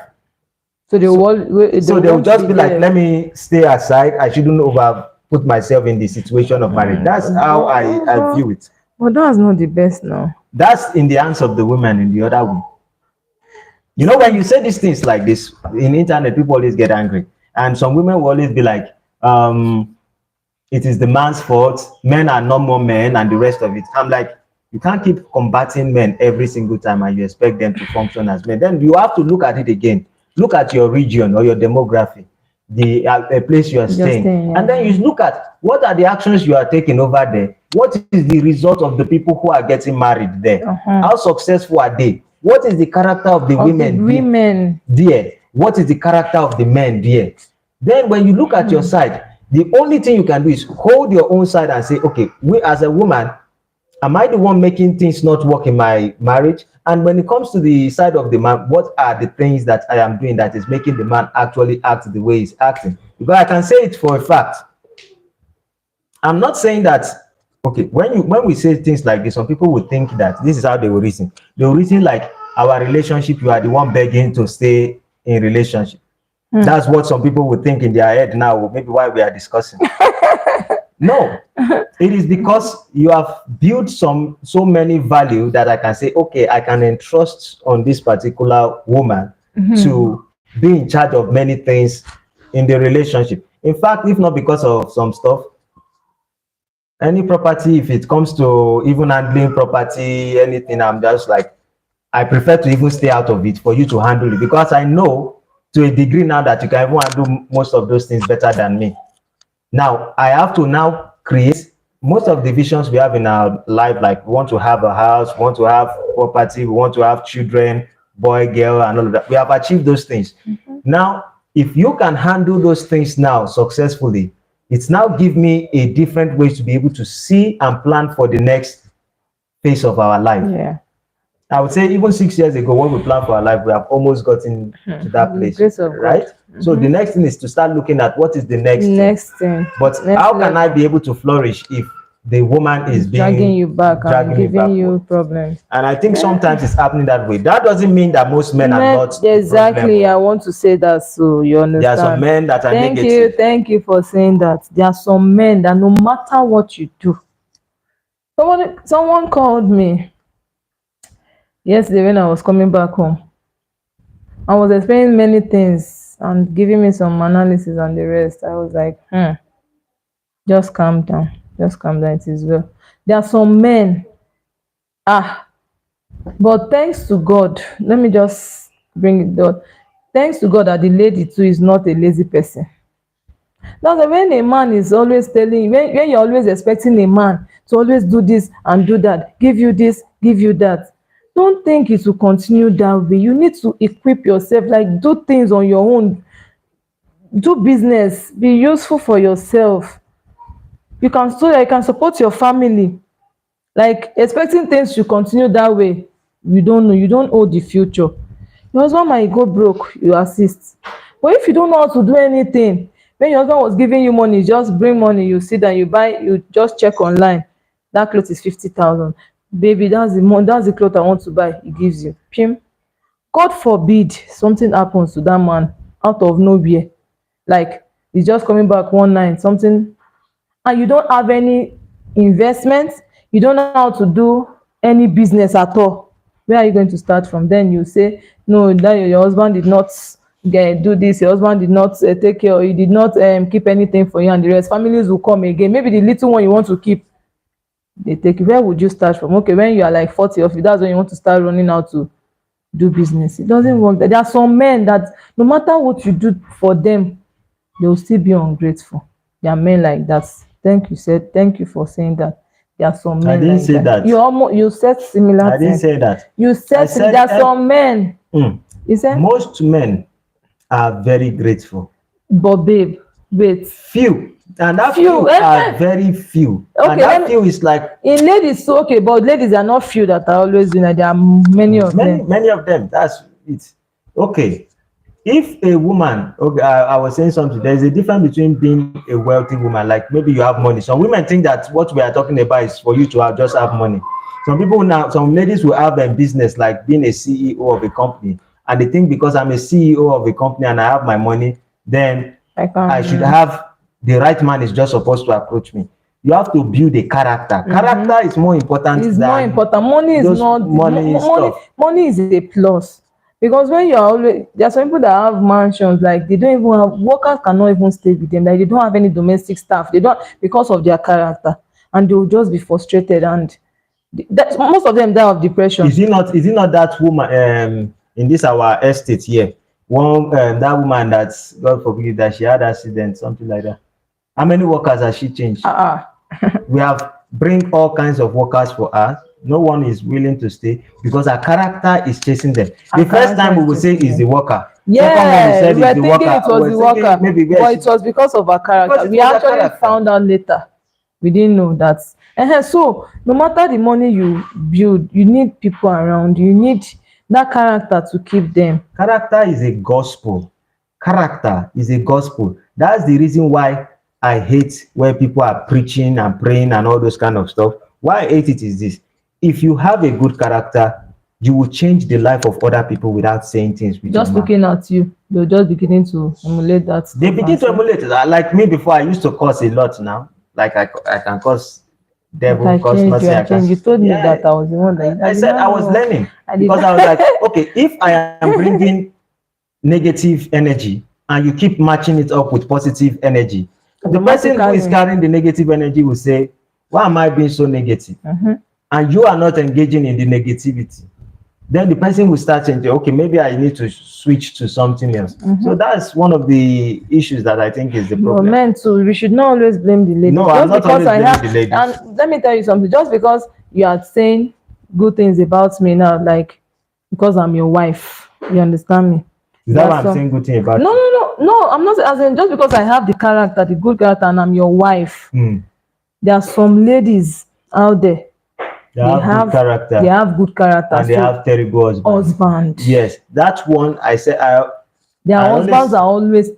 So they will just be like, let me stay aside. I shouldn't put myself in the situation of marriage. That's how I view it. But that's not the best now. That's in the hands of the women in the other way. You know, when you say these things like this in internet, people always get angry. And some women will always be like, it is the man's fault, men are no more men, and the rest of it. I'm like, you can't keep combating men every single time and you expect them to function as men. Then you have to look at it again. Look at your region or your demography, the place you are staying. And then you look at what are the actions you are taking over there. What is the result of the people who are getting married there? How successful are they? What is the character of the women there? What is the character of the men there? Then when you look at your side, the only thing you can do is hold your own side and say, okay, we as a woman, am I the one making things not work in my marriage? And when it comes to the side of the man, what are the things that I am doing that is making the man actually act the way he's acting? Because I can say it for a fact. I'm not saying that, okay, when we say things like this, some people would think that this is how they will reason. They will reason like, our relationship, you are the one begging to stay in relationship. That's what some people would think in their head now, maybe why we are discussing. No, it is because you have built so many value that I can say, okay, I can entrust on this particular woman to be in charge of many things in the relationship. In fact, if not because of some stuff, any property, if it comes to even handling property, anything, I'm just like, I prefer to even stay out of it for you to handle it, because I know to a degree now that you can even handle most of those things better than me. Now, I have to now create most of the visions we have in our life, like we want to have a house, we want to have property, we want to have children, boy, girl, and all of that. We have achieved those things. Now, if you can handle those things now successfully, it's now give me a different way to be able to see and plan for the next phase of our life. Yeah. I would say even 6 years ago, when we planned for our life, we have almost gotten to that place, right? So the next thing is to start looking at what is the next thing. But how can I be able to flourish if the woman is dragging you back and giving you problems? And I think sometimes it's happening that way. That doesn't mean that most men are not. Exactly. I want to say that, so you understand. There are some men that are negative. Thank you for saying that. There are some men that no matter what you do. Someone called me yesterday when I was coming back home. I was explaining many things and giving me some analysis and the rest. I was like, just calm down. Just calm down. It is well. There are some men. But thanks to God, let me just bring it down. Thanks to God that the lady too is not a lazy person. That's when a man is always telling you, when you're always expecting a man to always do this and do that, give you this, give you that. Don't think it will continue that way. You need to equip yourself, like do things on your own. Do business, be useful for yourself. You can support your family. Like expecting things to continue that way, you don't know. You don't owe the future. Your husband might go broke, you assist. But if you don't know how to do anything, when your husband was giving you money, just bring money, you sit down, you buy, you just check online, that cloth is 50,000. Baby, that's the cloth I want to buy. He gives you. Pim. God forbid something happens to that man out of nowhere. Like he's just coming back one night, something, and you don't have any investment, you don't know how to do any business at all. Where are you going to start from? Then you say, no, that your husband did not do this, your husband did not take care, or he did not keep anything for you, and the rest. Families will come again. Maybe the little one you want to keep, they take. Where would you start from? Okay, when you are like 40 or 50, that's when you want to start running out to do business. It doesn't work. There are some men that no matter what you do for them, they will still be ungrateful. There are men like that. Thank you for saying that. There are some men. I didn't say that. You said similar. I didn't say that. You said there are some men. You said most men are very grateful. But babe, wait. Few. And that few are very few. Okay, and that few is like in ladies, so okay, but ladies are not few that are always doing it. There are many of them. Many of them. That's it. Okay. If a woman, okay, I was saying something, there's a difference between being a wealthy woman, like maybe you have money. Some women think that what we are talking about is for you to just have money. Some ladies will have a business like being a CEO of a company, and they think because I'm a CEO of a company and I have my money, then I should have the right man is just supposed to approach me. You have to build a character. Character is more important. It's more important. Money is not money is a plus. Because when you're always, there are some people that have mansions, like they don't even have workers, cannot even stay with them, like they don't have any domestic staff, they don't, because of their character, and they will just be frustrated, and most of them die of depression. Is it not that woman in this our estate here, one that woman that's, God forbid, that she had accident, something like that? How many workers has she changed? We have bring all kinds of workers for her. No one is willing to stay because her character is chasing them. The first time we will say is the worker. Yeah, we were thinking it was the worker, but it was because of her character. We actually found out later. We didn't know that. So no matter the money you build, you need people around. You need that character to keep them. Character is a gospel. Character is a gospel. That's the reason why I hate when people are preaching and praying and all those kind of stuff. Why I hate it is this. If you have a good character, you will change the life of other people without saying things. Just looking at you, they'll just beginning to emulate that. They begin to emulate it. Like me before, I used to curse a lot now. Like I can curse devil, curse mercy. You told me that I was the one that I said I was learning. Because I was like, okay, if I am bringing negative energy and you keep matching it up with positive energy, the person who is carrying the negative energy will say, why am I being so negative? And you are not engaging in the negativity, then the person will start changing. Okay, maybe I need to switch to something else. So that's one of the issues that I think is the problem. Men too, we should not always blame the ladies. No, I'm not always blaming the ladies. And let me tell you something. Just because you are saying good things about me now, like because I'm your wife, you understand me? Is that why I'm saying good thing about you? No. I'm not as in just because I have the character, the good character, and I'm your wife. There are some ladies out there. They have good character. They have good character. And they have terrible husband. Yes, that's one. I said their husbands are always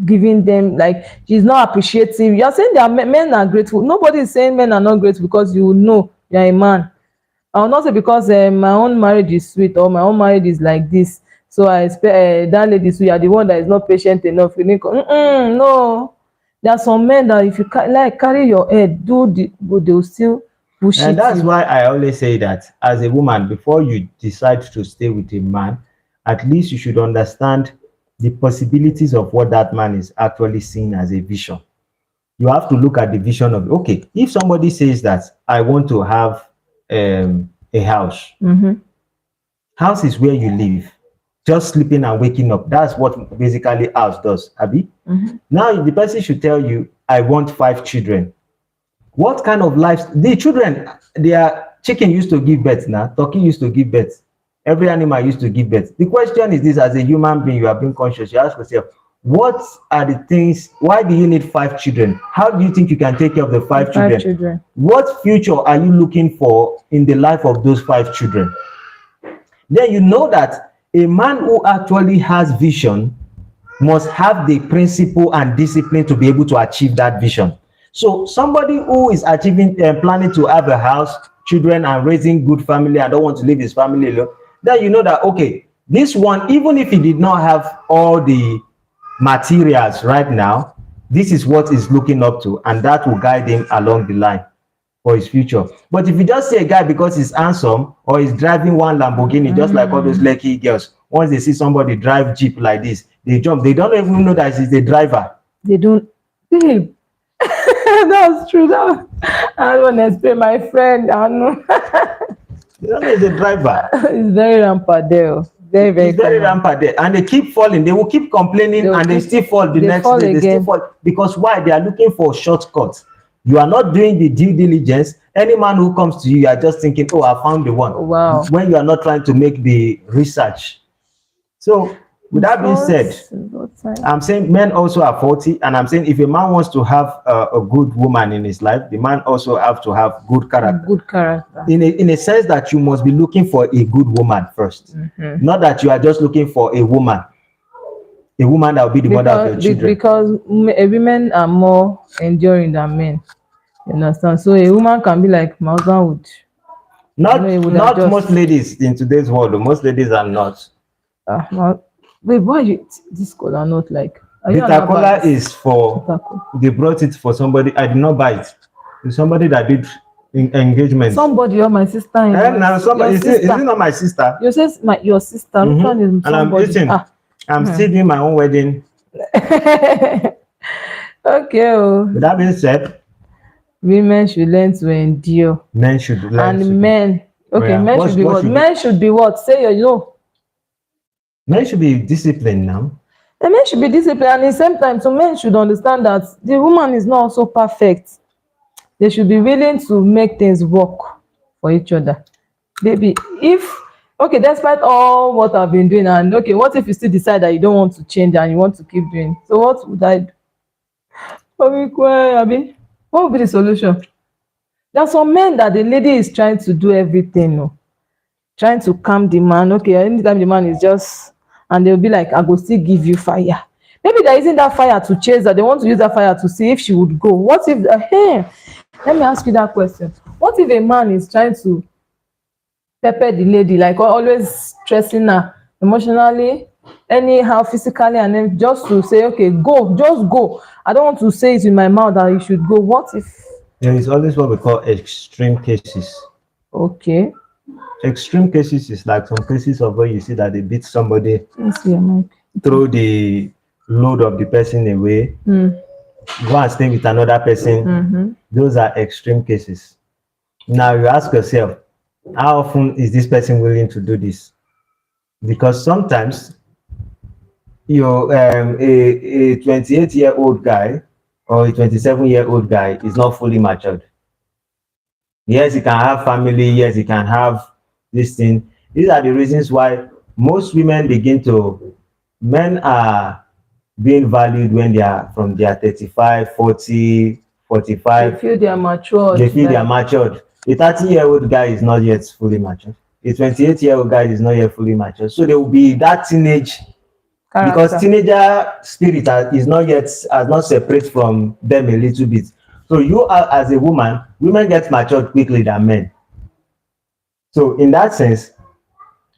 giving them, like, she's not appreciative. You're saying that men are grateful. Nobody is saying men are not grateful because you know you're a man. I will not say because my own marriage is sweet or my own marriage is like this. So I expect that lady, so you are the one that is not patient enough. You need no. There are some men that if you carry your head, they will still push it. And that's why I always say that as a woman, before you decide to stay with a man, at least you should understand the possibilities of what that man is actually seeing as a vision. You have to look at the vision of, okay, if somebody says that I want to have a house, house is where you live, just sleeping and waking up. That's what basically house does, Abby. Now the person should tell you, I want 5 children. What kind of life? The children, their chicken used to give birth now, turkey used to give birth, every animal used to give birth. The question is this: as a human being, you are being conscious. You ask yourself, what are the things? Why do you need 5 children? How do you think you can take care of the 5 children? What future are you looking for in the life of those 5 children? Then you know that a man who actually has vision must have the principle and discipline to be able to achieve that vision. So somebody who is achieving planning to have a house, children, and raising good family, and don't want to leave his family alone, then you know that, okay, this one, even if he did not have all the materials right now, this is what he's looking up to, and that will guide him along the line for his future. But if you just see a guy because he's handsome or he's driving one Lamborghini, just like all those lucky girls, once they see somebody drive Jeep like this, they jump. They don't even know that he's the driver. They don't. Babe. That's true. I don't want to explain. My friend, I know. They don't know he's the driver. It's very rampant there. Very, very, it's very rampant there. And they keep falling. They will keep complaining and they still fall the next day. They still fall. Because why? They are looking for shortcuts. You are not doing the due diligence. Any man who comes to you, you are just thinking, oh, I found the one. Wow. When you are not trying to make the research. So, with that being said, I'm saying men also are faulty. And I'm saying if a man wants to have a good woman in his life, the man also have to have good character. Good character. In a sense that you must be looking for a good woman first. Not that you are just looking for a woman that will be the mother of your children. Because women are more enduring than men. You understand? So a woman can be like, my husband would. Not most ladies in today's world. Most ladies are not. Wait, why this color not like? The cola is for. They brought it for somebody. I did not buy it. It's somebody that did engagement. Somebody or my sister. Now somebody is it not my sister? You says your sister. Which one is and I'm eating. I'm still doing my own wedding. Okay. With that being said, women should learn to endure. Men should learn. And men. Okay, men should be what? Men should be what? Say you know. Men should be disciplined now. The men should be disciplined, and at the same time, so men should understand that the woman is not also perfect. They should be willing to make things work for each other. Baby, despite all what I've been doing, and what if you still decide that you don't want to change and you want to keep doing? So what would I do? What would be the solution? There are some men that the lady is trying to do everything, trying to calm the man. Anytime the man is just, and they'll be like, I go still give you fire. Maybe there isn't that fire to chase her. They want to use that fire to see if she would go. What if, let me ask you that question. What if a man is trying to pepper the lady, like always stressing her emotionally, anyhow, physically, and then just to say, okay, go, just go. I don't want to say it in my mouth that you should go. What if? There is always what we call extreme cases. Okay. Extreme cases is like some cases of where you see that they beat somebody, throw the load of the person away, go and stay with another person. Those are extreme cases. Now you ask yourself, how often is this person willing to do this? Because sometimes you're a 28-year-old guy or a 27-year-old guy is not fully matured. Yes, he can have family. Yes, he can have this thing. These are the reasons why most women men are being valued when they are from their 35, 40, 45. They feel they are matured. They are matured. A 30-year-old guy is not yet fully matured. A 28-year-old guy is not yet fully matured. So there will be that teenage character. Because teenager spirit has not separate from them a little bit. So you are, as a woman, women get matured quickly than men. So in that sense,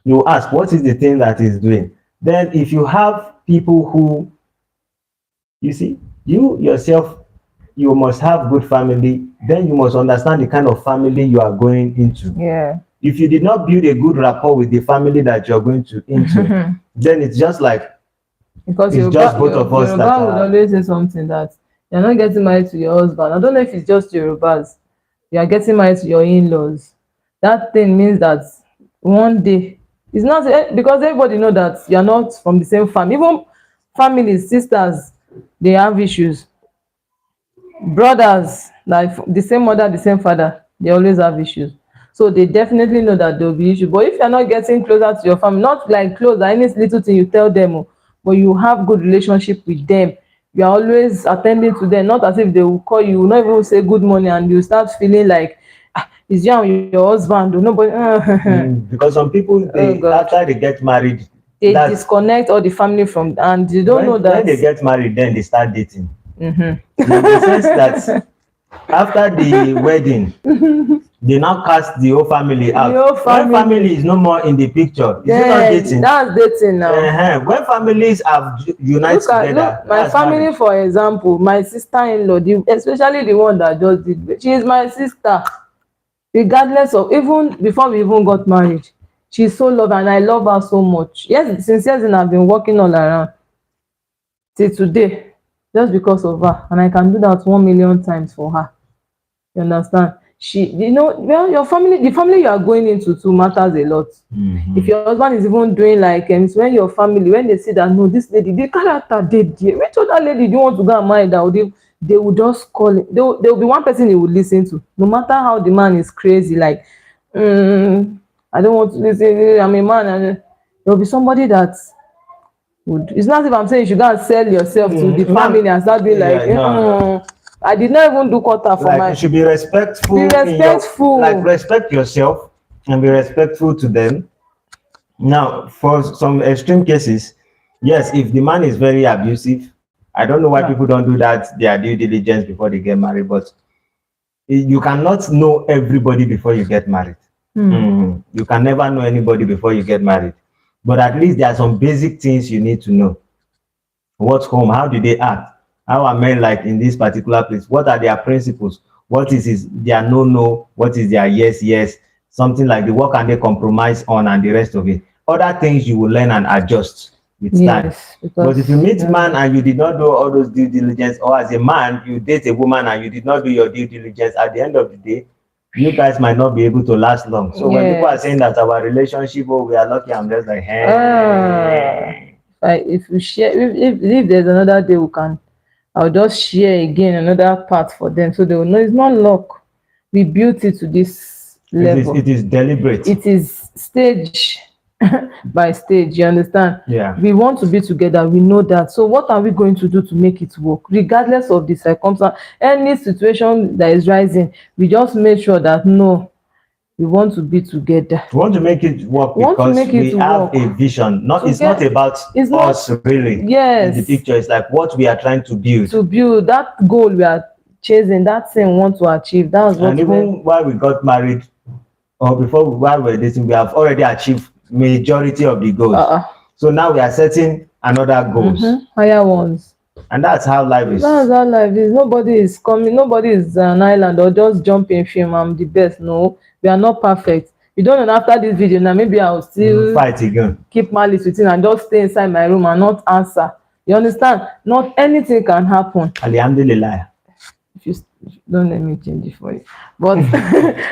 you ask, what is the thing that is doing? Then if you have people who, you see, you yourself, you must have good family, then you must understand the kind of family you are going into. Yeah. If you did not build a good rapport with the family that you're going into, then it's just like, because it's just both of us that would always say something that you're not getting married to your husband. I don't know if it's just Yorubas. You are getting married to your in-laws. That thing means that one day, it's not because everybody know that you're not from the same family. Even families, sisters, they have issues. Brothers, like the same mother, the same father, they always have issues. So they definitely know that there will be issues. But if you're not getting closer to your family, not like close, any little thing you tell them, but you have good relationship with them, you are always attending to them, not as if they will call you, not even say good morning, and you start feeling like, it's you and your husband or nobody. Because some people, after they get married, they disconnect all the family from, and you don't know that when they get married, then they start dating. Mhm. In the sense that after the wedding, they now cast the whole family out. The whole When family is no more in the picture, is it not dating? That's dating now. When families have united together, my that's family, marriage. for example, my sister-in-law, especially the one that just did, she is my sister, regardless of, even before we even got married. She's so loved, and I love her so much. Yes, since years I've been working all around till today, just because of her, and I can do that 1,000,000 times for her. You understand? Well, your family, the family you are going into too matters a lot. If your husband is even doing like, it's when your family, when they see that, no, this lady, the character did there, which other lady do you want to go and marry? That they will just call it. There will be one person he will listen to, no matter how the man is crazy. Like, I don't want to listen. I'm a man, and there will be somebody that would. It's not as if I'm saying you should go and sell yourself to the family and start being like, I did not even do quarter for you should be respectful. Be respectful. Respect yourself and be respectful to them. Now, for some extreme cases, yes, if the man is very abusive, I don't know why people don't do that, their due diligence before they get married, but you cannot know everybody before you get married. You can never know anybody before you get married. But at least there are some basic things you need to know. What's home? How do they act? How are men like in this particular place? What are their principles? What is their no? What is their yes? Something like the what can they compromise on and the rest of it. Other things you will learn and adjust with time. But if you meet man and you did not do all those due diligence, or as a man, you date a woman and you did not do your due diligence, at the end of the day, you guys might not be able to last long. So when people are saying that our relationship, we are lucky, I'm just like, hey. If we share, if there's another day, I'll just share again another part for them, so they will know it's not luck. We built it to this level. It is deliberate. It is stage by stage. You understand? Yeah. We want to be together. We know that. So what are we going to do to make it work, regardless of the circumstance, any situation that is rising? We just make sure that no, we want to be together. We want to make it work because we have a vision. It's not about us really. Yes. In the picture, it's like what we are trying to build. To build that goal we are chasing, that thing we want to achieve. That's what. And even while we got married, or while we were dating, we have already achieved majority of the goals. So now we are setting another goals. Higher ones. And that's how life is. That's how life is. Nobody is coming. Nobody is an island or just jump in film. I'm the best. No. We are not perfect. You don't know, after this video now, maybe I'll still fight again. Keep malice within and just stay inside my room and not answer. You understand? Not anything can happen. Alhamdulillah. If you don't, let me change it for you. But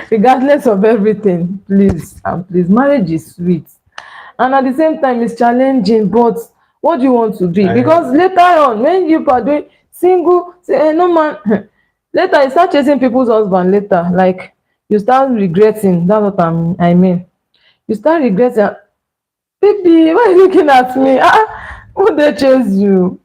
regardless of everything, please, marriage is sweet. And at the same time, it's challenging. But what do you want to be? Because later on, when you are doing single, say, no man, later you start chasing people's husband later. Like, you start regretting. That's what I mean. You start regretting. Baby, why are you looking at me? Who they chase you?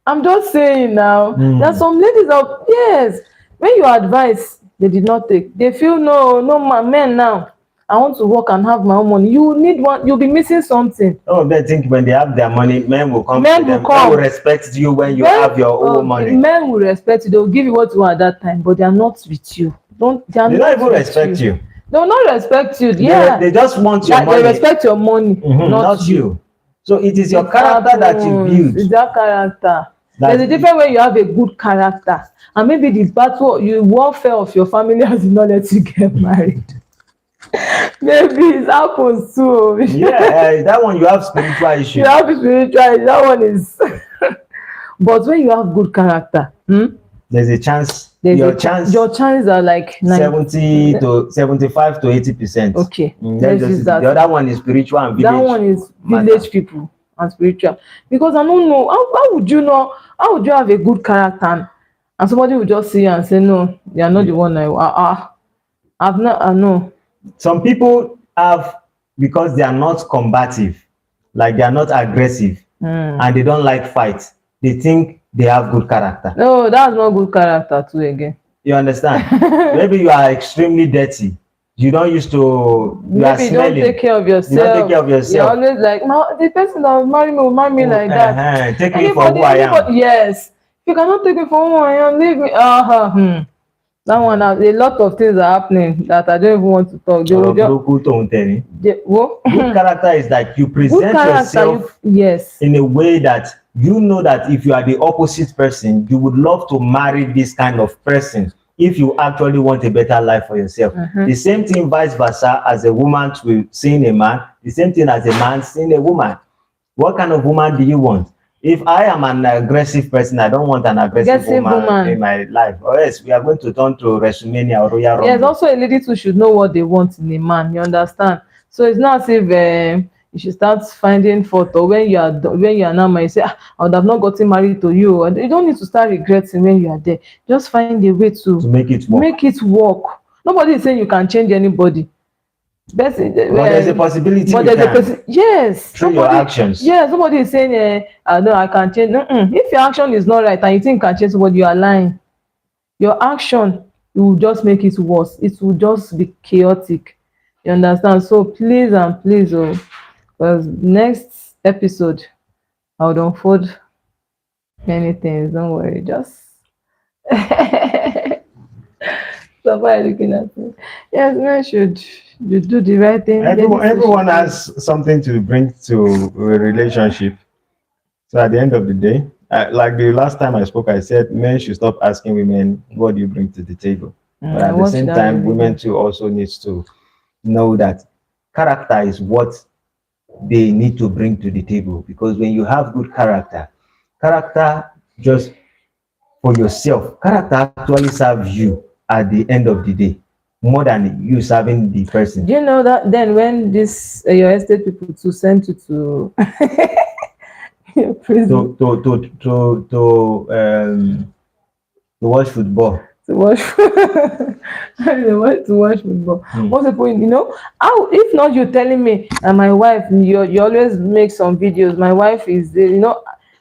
I'm just saying now. There's some ladies out. Yes. When you advise, they did not take. They feel no men now. I want to work and have my own money. You need one. You'll be missing something. Oh, they think when they have their money, men will come. Men will come. Men will respect you when you have your own money. Men will respect you. They'll give you what you want at that time, but they are not with you. They don't even respect you. They will not respect you. Yeah. They just want your money. They respect your money, not you. So it is your character that you build. It's that character. There's a different way you have a good character, and maybe the warfare of your family has not let you get married. Maybe it happens too. Yeah, that one you have spiritual issues. You have spiritual. That one is. But when you have good character, there's a chance. Your chances are like 70 to 75 to 80%. Okay. The other one is spiritual and village. That one is village people and spiritual. Because I don't know, how would you know? How would you have a good character and somebody will just see you and say, no, you are not the one I know. Some people have, because they are not combative, like they are not aggressive, and they don't like fight. They think they have good character. No, that's not good character too again. You understand? Maybe you are extremely dirty You don't used to. You are Maybe you don't smelling. take care of yourself. You don't take care of You're yourself. always like, the person that will marry me will marry me like that. Take me for who I am. Yes. If you cannot take me for who I am, leave me. That one, a lot of things are happening that I don't even want to talk. They will Good character is like you present yourself yes, in a way that you know that if you are the opposite person, you would love to marry this kind of person if you actually want a better life for yourself. The same thing vice versa, as a woman to seeing a man, the same thing as a man seeing a woman. What kind of woman do you want? If I am an aggressive person, I don't want an aggressive woman in my life. Or else we are going to turn to WrestleMania or Royal Rumble. Yes, also a lady too should know what they want in a man. You understand? So it's not as if you should start finding fault, or when you are now married, you say, I would have not gotten married to you. You don't need to start regretting when you are there. Just find a way to make it work. Make it work. Nobody is saying you can change anybody. But there's a possibility. Yes. Through your actions. Yes, somebody is saying, no, I can change. If your action is not right and you think you can change somebody, you are lying. Your action will just make it worse. It will just be chaotic. You understand? So please and please, because next episode I would unfold many things. Don't worry, just somebody looking at me. Yes, men should do the right thing. Everyone has something to bring to a relationship. So at the end of the day, like the last time I spoke, I said men should stop asking women, what do you bring to the table? But at the same time, women too also needs to know that character is what they need to bring to the table. Because when you have good character just for yourself, character actually serves you at the end of the day more than you serving the person. Do you know that then when this your estate people to send you to your prison to watch football? To watch football. What's the point? You know, how if not you telling me and my wife, you always make some videos. My wife is,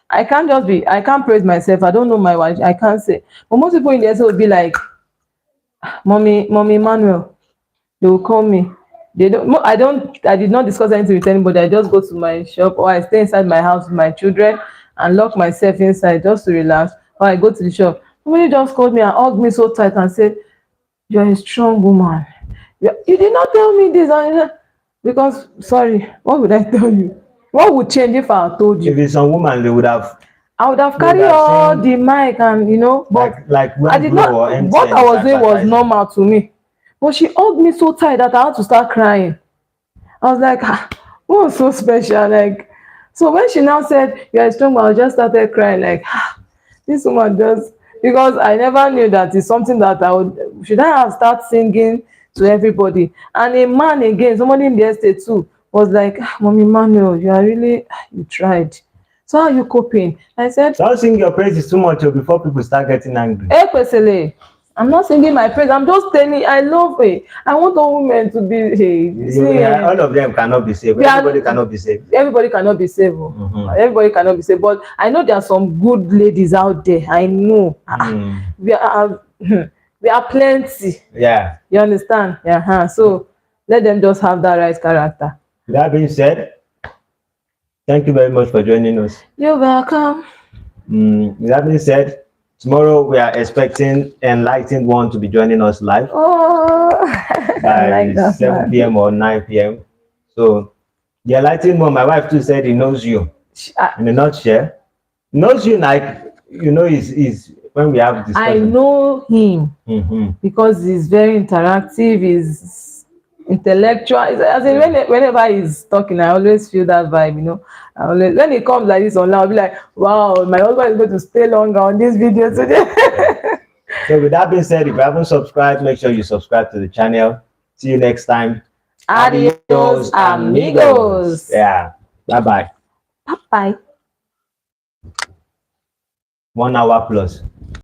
I can't praise myself. I don't know my wife. I can't say. But most people in the estate will be like, Mommy Emmanuel. They will call me. They don't. I did not discuss anything with anybody. I just go to my shop, or I stay inside my house with my children and lock myself inside just to relax. Or I go to the shop. Somebody just called me and hugged me so tight and said, "You're a strong woman. You did not tell me this." Because, sorry, what would I tell you? What would change if I told you? If it's a woman, I would have carried all the mic and, but like I did not. What I was doing was normal to me. But she hugged me so tight that I had to start crying. I was like, what was so special? Like, so when she now said, "You're a strong woman," I just started crying like, this woman just, because I never knew that it's something that should I have started singing to everybody. And a man again, somebody in the estate too, was like, "Mommy Manuel, you tried. So how are you coping?" I said, don't sing your praises too much before people start getting angry. I'm not singing my praise. I'm just telling. I love it. I want all women to be. All of them cannot be saved. Everybody cannot be saved. Everybody cannot be saved. Everybody cannot be saved. But I know there are some good ladies out there. I know. We are plenty. Yeah. You understand? Yeah. So let them just have that right character. That being said, thank you very much for joining us. You're welcome. That being said, tomorrow we are expecting Enlightened One to be joining us live by 7 p.m. or 9 p.m. So the Enlightened One, my wife too said he knows you. In a nutshell, knows you like is when we have discussion. I know him because he's very interactive. He's intellectual. As in whenever he's talking, I always feel that vibe. When it comes like this online, I'll be like, wow, my husband is going to stay longer on this video today. So with that being said, if you haven't subscribed, make sure you subscribe to the channel. See you next time. Adios, amigos. Yeah. Bye-bye. Bye. 1 hour plus.